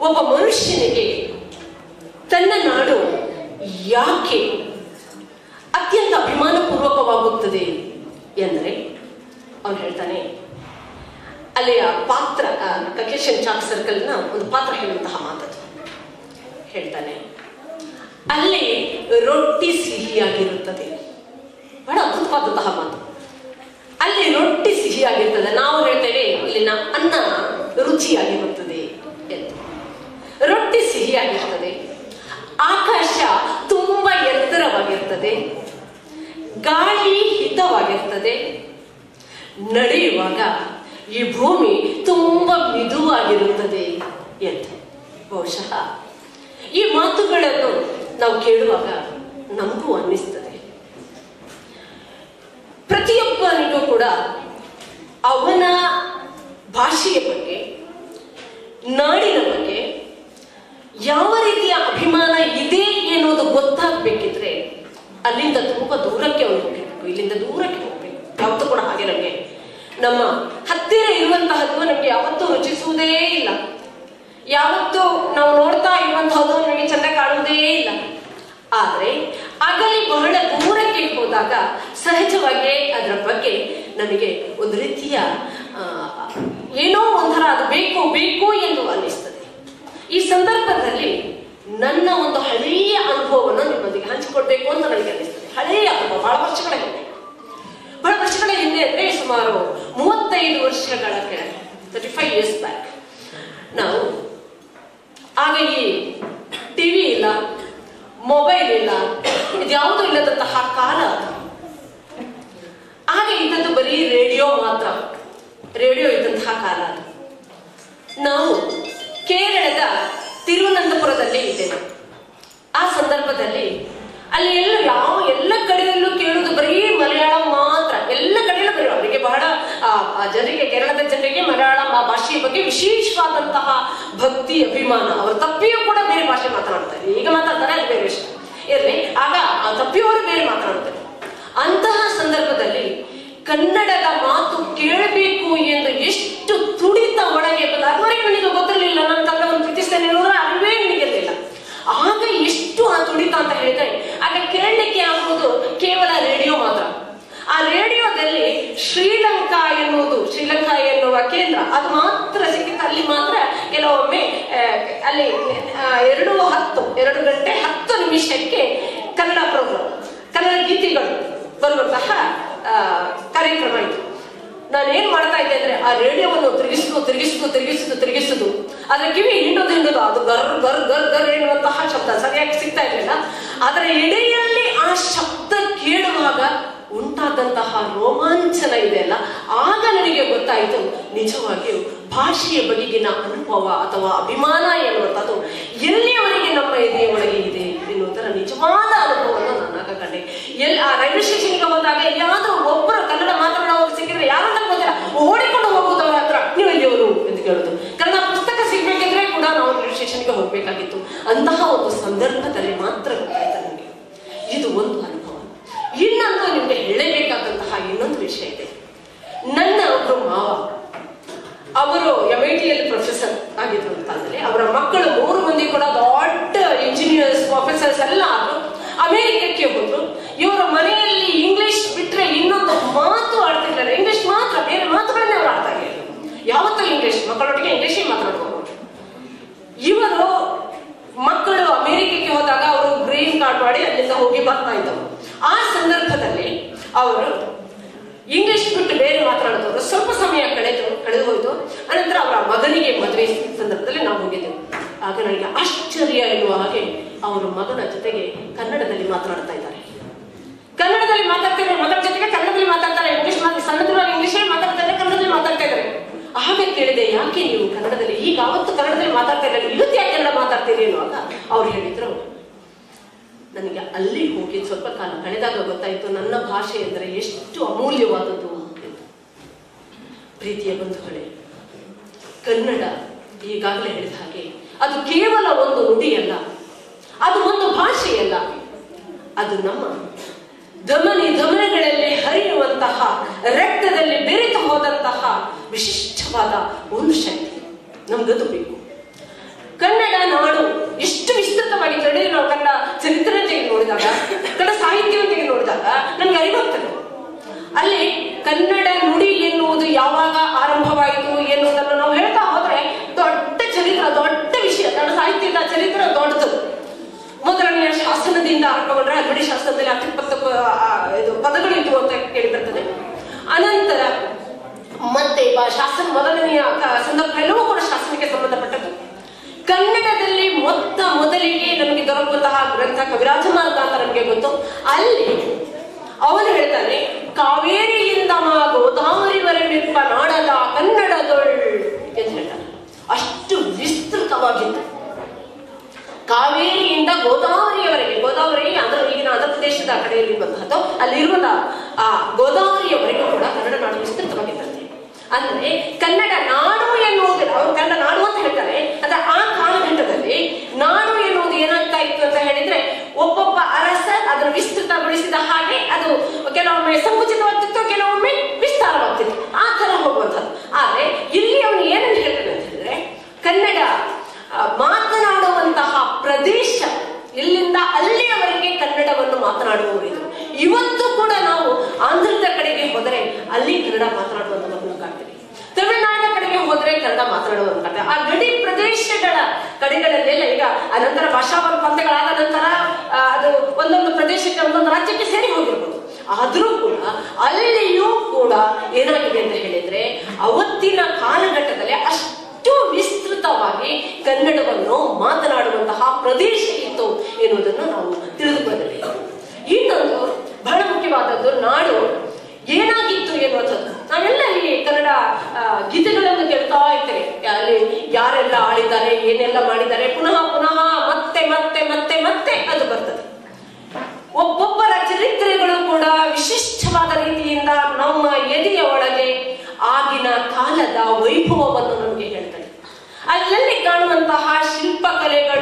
ಒಬ್ಬ ಮನುಷ್ಯನಿಗೆ ತನ್ನ ನಾಡು ಯಾಕೆ ಅತ್ಯಂತ ಅಭಿಮಾನ ಪೂರ್ವಕವಾಗುತ್ತದೆ ಎಂದರೆ, ಅವನು ಹೇಳ್ತಾನೆ, ಅಲ್ಲಿಯ ಪಾತ್ರ, ಕಾಕೇಶಿಯನ್ ಚಾಕ್ ಸರ್ಕಲ್ ನ ಒಂದು ಪಾತ್ರ ಹೇಳುವಂತಹ ಮಾತದು. ಹೇಳ್ತಾನೆ, ಅಲ್ಲಿ ರೊಟ್ಟಿ ಸಿಹಿಯಾಗಿರುತ್ತದೆ. ಬಹಳ ಅದ್ಭುತವಾದಂತಹ ಮಾತು. ಅಲ್ಲಿ ರೊಟ್ಟಿ ಸಿಹಿಯಾಗಿರ್ತದೆ. ನಾವು ಹೇಳ್ತೇವೆ ಇಲ್ಲಿನ ಅನ್ನ ರುಚಿಯಾಗಿರುತ್ತದೆ ಎಂದು. ರೊಟ್ಟಿ ಸಿಹಿಯಾಗಿರ್ತದೆ, ಆಕಾಶ ತುಂಬಾ ಎತ್ತರವಾಗಿರ್ತದೆ, ಗಾಳಿ ಹಿತವಾಗಿರ್ತದೆ, ನಡೆಯುವಾಗ ಈ ಭೂಮಿ ತುಂಬಾ ಮಿದುವಾಗಿರುತ್ತದೆ ಎಂದು. ಬಹುಶಃ ಈ ಮಾತುಗಳನ್ನು ನಾವು ಕೇಳುವಾಗ ನಮಗೂ ಅನ್ನಿಸ್ತದೆ. ಪ್ರತಿಯೊಬ್ಬನಿಗೂ ಕೂಡ ಅವನ ಭಾಷೆಯ ಬಗ್ಗೆ, ನಾಡಿನ ಬಗ್ಗೆ ಯಾವ ರೀತಿಯ ಅಭಿಮಾನ ಇದೆ ಎನ್ನುವುದು ಗೊತ್ತಾಗಬೇಕಿದ್ರೆ ಅಲ್ಲಿಂದ ತುಂಬಾ ದೂರಕ್ಕೆ ಅವನು ಹೋಗಬೇಕು, ಇಲ್ಲಿಂದ ದೂರಕ್ಕೆ ಹೋಗ್ಬೇಕು. ಯಾವತ್ತೂ ಕೂಡ ಹಾಗೆ ನಮಗೆ ನಮ್ಮ ಹತ್ತಿರ ಇರುವಂತಹದ್ದು ನಮ್ಗೆ ಯಾವತ್ತೂ ರುಚಿಸುವುದೇ ಇಲ್ಲ. ಯಾವತ್ತೂ ನಾವು ನೋಡ್ತಾ ಇರುವಂತಹದ್ದು ನಮಗೆ ಚಂದ ಕಾಣುವುದೇ ಇಲ್ಲ. ಆದ್ರೆ ಅಗಲಿ ಬಹಳ ದೂರಕ್ಕೆ ಹೋದಾಗ ಸಹಜವಾಗಿ ಅದರ ಬಗ್ಗೆ ನಮಗೆ ಒಂದು ರೀತಿಯ ಏನೋ ಒಂಥರ ಅದು ಬೇಕು ಬೇಕು ಎಂದು ಅನ್ನಿಸ್ತದೆ. ಈ ಸಂದರ್ಭದಲ್ಲಿ ನನ್ನ ಒಂದು ಹಳೆಯ ಅನುಭವವನ್ನು ನಿಮ್ಮೊಂದಿಗೆ ಹಂಚಿಕೊಡ್ಬೇಕು ಅಂತ ನನಗೆ ಅನ್ನಿಸ್ತದೆ. ಹಳೆಯ ಅನುಭವ ಬಹಳ ವರ್ಷಗಳ ಹಿಂದೆ ಅಂದ್ರೆ ಸುಮಾರು 35 ವರ್ಷಗಳ ಕೆಳಗೆ, 35 years ಬ್ಯಾಕ್. ನಾವು ಆಗ ಈ ಟಿವಿ ಇಲ್ಲ, ಮೊಬೈಲ್ ಇಲ್ಲ, ಇದ್ಯಾವುದೂ ಇಲ್ಲದಂತಹ ಕಾಲ. ಆಗ ಇದ್ದದ್ದು ಬರೀ ರೇಡಿಯೋ ಮಾತ್ರ, ರೇಡಿಯೋ ಇದ್ದಂತಹ ಕಾಲ. ನಾವು ಕೇರಳದ ತಿರುವನಂತಪುರದಲ್ಲಿ ಇದ್ದೇವೆ. ಆ ಸಂದರ್ಭದಲ್ಲಿ ಅಲ್ಲಿ ಎಲ್ಲ ಕಡೆಯಲ್ಲೂ ಕೇಳುವುದು ಬರೀ ಮಲಯಾಳಂ ಮಾತ್ರ. ಎಲ್ಲ ಕಡೆಯಲ್ಲೂ ಬರೀ ಅವರಿಗೆ ಬಹಳ ಜನರಿಗೆ, ಕೇರಳದ ಜನರಿಗೆ ಮಲಯಾಳಂ ಆ ಭಾಷೆಯ ಬಗ್ಗೆ ವಿಶೇಷವಾದಂತಹ ಭಕ್ತಿ, ಅಭಿಮಾನ. ಅವರು ತಪ್ಪಿಯೂ ಕೂಡ ಬೇರೆ ಭಾಷೆ ಮಾತನಾಡ್ತಾರೆ. ಈಗ ಮಾತಾಡ್ತಾರೆ, ಅದು ಬೇರೆ ವಿಷಯ ಇರಲಿ. ಆಗ ತಪ್ಪಿಯವರು ಬೇರೆ ಮಾತನಾಡ್ತಾರೆ. ಅಂತಹ ಸಂದರ್ಭದಲ್ಲಿ ಕನ್ನಡದ ಮಾತು ಕೇಳಬೇಕು ಎಂದು ಎಷ್ಟು ತುಡಿತ ಒಳಗೆ ಬಂದ. ಅದುವರೆಗೆ ನನಗೆ ಗೊತ್ತಿರಲಿಲ್ಲ, ನಾನು ಕನ್ನಡವನ್ನು ಪ್ರೀತಿಸ್ತೇನೆ ಅನ್ನೋದ್ರೆ ಅರಿವೇ ನನಗಿರಲಿಲ್ಲ. ಆಗ ಎಷ್ಟು ಆ ತುಡಿತ ಅಂತ ಹೇಳಿದ್ರೆ, ಆಗ ಕೇಳಲಿಕ್ಕೆ ಆಗುವುದು ಕೇವಲ ರೇಡಿಯೋ ಮಾತ್ರ. ಆ ರೇಡಿಯೋದಲ್ಲಿ ಶ್ರೀಲಂಕಾ ಎನ್ನುವ ಕೇಂದ್ರ ಅದು ಮಾತ್ರ ಸಿಕ್ಕಿತ್ತು. ಅಲ್ಲಿ ಮಾತ್ರ ಕೆಲವೊಮ್ಮೆ ಅಲ್ಲಿ 2 ಗಂಟೆ 10 ನಿಮಿಷಕ್ಕೆ ಕನ್ನಡ ಪ್ರೋಗ್ರಾಮ್, ಕನ್ನಡ ಗೀತೆಗಳು ಬರುವಂತಹ ಕಾರ್ಯಕ್ರಮ ಇತ್ತು. ನಾನೇನ್ ಮಾಡ್ತಾ ಇದ್ದೆ ಅಂದ್ರೆ ಆ ರೇಡಿಯೋವನ್ನು ತಿರುಗಿಸುದು, ಅದ್ರ ಕಿವಿ ಹಿಂಡೋದು ಅದು ಗರ್ ಗರ್ ಗರ್ ಗರ್ ಎನ್ನುವಂತಹ ಶಬ್ದ ಸರಿಯಾಗಿ ಸಿಗ್ತಾ ಇರಲಿಲ್ಲ. ಅದರ ಎಡೆಯಲ್ಲಿ ಆ ಶಬ್ದ ಕೇಳುವಾಗ ಉಂಟಾದಂತಹ ರೋಮಾಂಚನ ಇದೆಯಲ್ಲ, ಆಗ ನನಗೆ ಗೊತ್ತಾಯಿತು ನಿಜವಾಗಿಯೂ ಭಾಷೆಯ ಬಗೆಗಿನ ಅನುಭವ ಅಥವಾ ಅಭಿಮಾನ ಎನ್ನುವಂಥದ್ದು ಎಲ್ಲಿಯವರೆಗೆ ನಮ್ಮ ಎದೆಯ ಒಳಗೆ ಇದೆ ಎನ್ನುವಂತರ ನಿಜವಾದ ಅನುಭವವನ್ನು ನಾನು ಆಗ ಕಂಡೆ. ಆ ರೈಲ್ವೆ ಸ್ಟೇಷನ್ಗೆ ಹೋದಾಗ ಯಾವ್ದಾದ್ರು ಒಬ್ಬರು ಕನ್ನಡ ಮಾತನಾಡುವವರು ಸಿಕ್ಕಿದ್ರೆ ಯಾರಂತ ಗೊತ್ತಿಲ್ಲ, ಓಡಿಕೊಂಡು ಹೋಗುವುದು ಅವರ ಹತ್ರ, ನೀವು ಎಲ್ಲಿಯವರು ಎಂದು ಕೇಳುದು. ಕನ್ನಡ ಪುಸ್ತಕ ಸಿಗ್ಬೇಕಿದ್ರೆ ಕೂಡ ನಾವು ರೈಲ್ವೆ ಸ್ಟೇಷನ್ಗೆ ಹೋಗ್ಬೇಕಾಗಿತ್ತು. ಅಂತಹ ಒಂದು ಸಂದರ್ಭದಲ್ಲಿ ಮಾತ್ರ ಗೊತ್ತಾಯ್ತು ನನಗೆ. ಇದು ಒಂದು ಅನುಭವ. ಇನ್ನೊಂದು ನಿಮ್ಗೆ ಹೇಳಬೇಕಾದಂತಹ ಇನ್ನೊಂದು ವಿಷಯ ಇದೆ. ನನ್ನ ಒಬ್ಬರು ಮಾವ, ಅವರು MIT-ಯಲ್ಲಿ ಪ್ರೊಫೆಸರ್ ಆಗಿದ್ರು ಕಾಲದಲ್ಲಿ. ಅವರ ಮಕ್ಕಳು 3 ಮಂದಿ ಕೂಡ ದೊಡ್ಡ ಇಂಜಿನಿಯರ್ಸ್, ಪ್ರೊಫೆಸರ್ಸ್ ಎಲ್ಲ ಆದ್ರು. ಅಮೆರಿಕಕ್ಕೆ ಹೋದ್ರು. ಇವರ ಮನೆಯಲ್ಲಿ ಇಂಗ್ಲಿಷ್ ಬಿಟ್ರೆ ಇನ್ನೊಂದು ಮಾತು ಆಡ್ತಿರ್ಲಿಲ್ಲ. ಇಂಗ್ಲಿಷ್ ಮಾತ್ರ, ಬೇರೆ ಮಾತುಗಳನ್ನೇ ಅವ್ರು ಆಡ್ತಾ ಇರಲಿಲ್ಲ. ಯಾವತ್ತೂ ಇಂಗ್ಲಿಷ್, ಮಕ್ಕಳೊಟ್ಟಿಗೆ ಇಂಗ್ಲಿಷೇ ಮಾತಾಡ್ಬೋದು. ಇವರು ಮಕ್ಕಳು ಅಮೆರಿಕಕ್ಕೆ ಹೋದಾಗ ಅವರು ಗ್ರೀನ್ ಕಾರ್ಡ್ ಮಾಡಿ ಅಲ್ಲಿಂದ ಹೋಗಿ ಬರ್ತಾ ಇದ್ದವರು. ಆ ಸಂದರ್ಭದಲ್ಲಿ ಅವರು ಇಂಗ್ಲಿಷ್ ಬಿಟ್ಟು ಬೇರೆ ಮಾತನಾಡಿದವರು. ಸ್ವಲ್ಪ ಸಮಯ ಕಳೆದು ಹೋಯ್ತು. ಅನಂತರ ಅವರ ಮಗನಿಗೆ ಮದುವೆ ಸಂದರ್ಭದಲ್ಲಿ ನಾವು ಹೋಗಿದ್ದೆವು. ಆಗ ನನಗೆ ಆಶ್ಚರ್ಯ ಎನ್ನುವ ಹಾಗೆ ಅವರ ಮಗನ ಜೊತೆಗೆ ಕನ್ನಡದಲ್ಲಿ ಮಾತನಾಡ್ತಾ ಇದ್ದಾರೆ. ಕನ್ನಡದಲ್ಲಿ ಮಾತಾಡ್ತಾರೆ, ಮಗನ ಜೊತೆಗೆ ಕನ್ನಡದಲ್ಲಿ ಮಾತಾಡ್ತಾರೆ. ಇಂಗ್ಲಿಷ್ ಸಣ್ಣದಿರುವಾಗ ಇಂಗ್ಲಿಷೇ ಮಾತಾಡ್ತಾರೆ, ಕನ್ನಡದಲ್ಲಿ ಮಾತಾಡ್ತಾ ಇದ್ದಾರೆ. ಆಗ ಕೇಳಿದೆ, ಯಾಕೆ ನೀವು ಕನ್ನಡದಲ್ಲಿ ಈಗ ಅವತ್ತು ಕನ್ನಡದಲ್ಲಿ ಮಾತಾಡ್ತಾ ಇದ್ದಾರೆ, ಇವತ್ತು ಯಾಕೆ ಕನ್ನಡ ಮಾತಾಡ್ತೀರಿ ಅನ್ನುವಾಗ ಅವ್ರು ಹೇಳಿದ್ರು, ನನಗೆ ಅಲ್ಲಿ ಹೋಗಿ ಸ್ವಲ್ಪ ಕಾಲ ಕಳೆದಾಗ ಗೊತ್ತಾಯಿತು ನನ್ನ ಭಾಷೆ ಎಂದರೆ ಎಷ್ಟು ಅಮೂಲ್ಯವಾದದ್ದು ಎಂದು. ಪ್ರೀತಿಯ ಬಂಧುಗಳೇ, ಕನ್ನಡ ಈಗಾಗಲೇ ಹೇಳಿದ ಹಾಗೆ ಅದು ಕೇವಲ ಒಂದು ನುಡಿಯಲ್ಲ, ಅದು ಒಂದು ಭಾಷೆಯಲ್ಲ, ಅದು ನಮ್ಮ ಧಮನಿಗಳಲ್ಲಿ ಹರಿಯುವಂತಹ, ರಕ್ತದಲ್ಲಿ ಬೆರೆತು ಹೋದಂತಹ ವಿಶಿಷ್ಟವಾದ ಒಂದು ಶಕ್ತಿ. ನಮ್ಗದು ಬೇಕು. ಕನ್ನಡ ನಾಡು ಎಷ್ಟು ವಿಸ್ತೃತವಾಗಿ ತಿಳಿದು ನಾವು ಕನ್ನಡ ಚರಿತ್ರೆ ತೆಗೆದು ನೋಡಿದಾಗ, ಕನ್ನಡ ಸಾಹಿತ್ಯವನ್ನು ತೆಗೆದು ನೋಡಿದಾಗ ನಮ್ಗೆ ಅರಿವಾಗ್ತದೆ. ಅಲ್ಲಿ ಕನ್ನಡ ನುಡಿ ಎನ್ನುವುದು ಯಾವಾಗ ಆರಂಭವಾಯಿತು ಎನ್ನುವುದನ್ನು ನಾವು ಹೇಳ್ತಾ ಹೋದ್ರೆ ದೊಡ್ಡ ಚರಿತ್ರೆ, ದೊಡ್ಡ ವಿಷಯ. ಕನ್ನಡ ಸಾಹಿತ್ಯದ ಚರಿತ್ರೆ ದೊಡ್ಡದು. ಮೊದಲನೆಯ ಶಾಸನದಿಂದ ಆರಂಭಗೊಂಡ್ರೆ ಹಲ್ಮಿಡಿ ಶಾಸನದಲ್ಲಿ 20 ಪದಗಳು ಇತ್ತು ಅಂತ ಕೇಳಿ ಬರ್ತದೆ. ಅನಂತರ ಮತ್ತೆ ಶಾಸನ ಮೊದಲನೆಯ ಸಂದರ್ಭ ಎಲ್ಲವೂ ಕೂಡ ಶಾಸನಕ್ಕೆ ಸಂಬಂಧಪಟ್ಟದ್ದು. ಕನ್ನಡದಲ್ಲಿ ಮೊದಲಿಗೆ ನಮಗೆ ದೊರಕುವಂತಹ ಗ್ರಂಥ ಕವಿರಾಜಮಾರ್ಗ ಅಂತ ನಮಗೆ ಗೊತ್ತು. ಅಲ್ಲಿ ಅವನು ಹೇಳ್ತಾನೆ, ಕಾವೇರಿಯಿಂದ ಗೋದಾವರಿವರೆಗಿರುವ ನಾಡದ ಕನ್ನಡದೊಳ್ ಎಂದು ಹೇಳ್ತಾನೆ. ಅಷ್ಟು ವಿಸ್ತೃತವಾಗಿತ್ತು. ಕಾವೇರಿಯಿಂದ ಗೋದಾವರಿಯವರೆಗೆ, ಗೋದಾವರಿ ಅಂದ್ರೆ ಈಗಿನ ಆಂಧ್ರ ಪ್ರದೇಶದ ಕಡೆಯಲ್ಲಿ ಬಂದದ್ದು, ಅಲ್ಲಿರುವ ಆ ಗೋದಾವರಿಯವರೆಗೂ ಕೂಡ ಕನ್ನಡ ನಾಡು ವಿಸ್ತೃತವಾಗಿರ್ತದೆ. ಅಂದ್ರೆ ಕನ್ನಡ ನಾಡು ಎನ್ನುವುದು, ಅವರು ಕನ್ನಡ ನಾಡು ಅಂತ ಹೇಳ್ತಾರೆ. ಅಂದ್ರೆ ಆ ಕಾಲಘಟ್ಟದಲ್ಲಿ ನಾಡು ಎನ್ನುವುದು ಏನಾಗ್ತಾ ಇತ್ತು ಅಂತ ಹೇಳಿದ್ರೆ, ಒಬ್ಬೊಬ್ಬ ಅರಸ ಅದನ್ನು ವಿಸ್ತೃತಗೊಳಿಸಿದ ಹಾಗೆ ಅದು ಕೆಲವೊಮ್ಮೆ ಸಂಕುಚಿತವಾಗ್ತಿತ್ತು, ಕೆಲವೊಮ್ಮೆ ವಿಸ್ತಾರವಾಗ್ತಿತ್ತು, ಆ ತರ ಹೋಗುವಂಥದ್ದು. ಆದ್ರೆ ಇಲ್ಲಿ ಅವನು ಏನಂತ ಹೇಳ್ತಾನೆ ಅಂತ ಹೇಳಿದ್ರೆ, ಕನ್ನಡ ಮಾತನಾಡುವಂಥವ್ರನ್ನು ಕಾಣ್ತೀವಿ. ತಮಿಳುನಾಡಿನ ಕಡೆಗೆ ಹೋದ್ರೆ ಕನ್ನಡ ಮಾತನಾಡುವಂತ ಕಾಣ್ತೀವಿ. ಆ ಗಡಿ ಪ್ರದೇಶಗಳ ಕಡೆಗಳಲ್ಲೆಲ್ಲ ಈಗ ಅನಂತರ ಭಾಷಾ ಪಂಥಗಳಾದ ನಂತರ ಅದು ಒಂದೊಂದು ಪ್ರದೇಶಕ್ಕೆ ಒಂದೊಂದು ರಾಜ್ಯಕ್ಕೆ ಸೇರಿ ಹೋಗಿರ್ಬೋದು. ಆದ್ರೂ ಕೂಡ ಅಲ್ಲಿಯೂ ಕೂಡ ಏನಾಗಿದೆ ಅಂತ ಹೇಳಿದ್ರೆ ಅವತ್ತಿನ ಕಾಲಘಟ್ಟದಲ್ಲಿ ಅಷ್ಟು ವಿಸ್ತೃತವಾಗಿ ಕನ್ನಡವನ್ನು ಮಾತನಾಡುವಂತಹ ಪ್ರದೇಶ ಇತ್ತು ಎನ್ನುವುದನ್ನು ನಾವು ತಿಳಿದುಕೊಳ್ಳಬೇಕು. ಇನ್ನೊಂದು ಬಹಳ ಮುಖ್ಯವಾದದ್ದು ನಾಡು ಏನಾಗಿತ್ತು ಎನ್ನುವಂಥದ್ದು. ನಾವೆಲ್ಲ ಈ ಕನ್ನಡ ಗೀತೆಗಳನ್ನು ಕೇಳ್ತಾ ಇರ್ತೇವೆ. ಅಲ್ಲಿ ಯಾರೆಲ್ಲ ಆಳಿದ್ದಾರೆ, ಏನೆಲ್ಲ ಮಾಡಿದ್ದಾರೆ, ಪುನಃ ಪುನಃ ಮತ್ತೆ ಮತ್ತೆ ಮತ್ತೆ ಮತ್ತೆ ಅದು ಬರ್ತದೆ. ಒಬ್ಬೊಬ್ಬರ ಚರಿತ್ರೆಗಳು ಕೂಡ ವಿಶಿಷ್ಟವಾದ ರೀತಿಯಿಂದ ನಮ್ಮ ಎದೆಯ ಒಳಗೆ ಆಗಿನ ಕಾಲದ ವೈಭವವನ್ನು ನಮಗೆ ಹೇಳ್ತಾರೆ. ಅಲ್ಲಲ್ಲಿ ಕಾಣುವಂತಹ ಶಿಲ್ಪಕಲೆಗಳ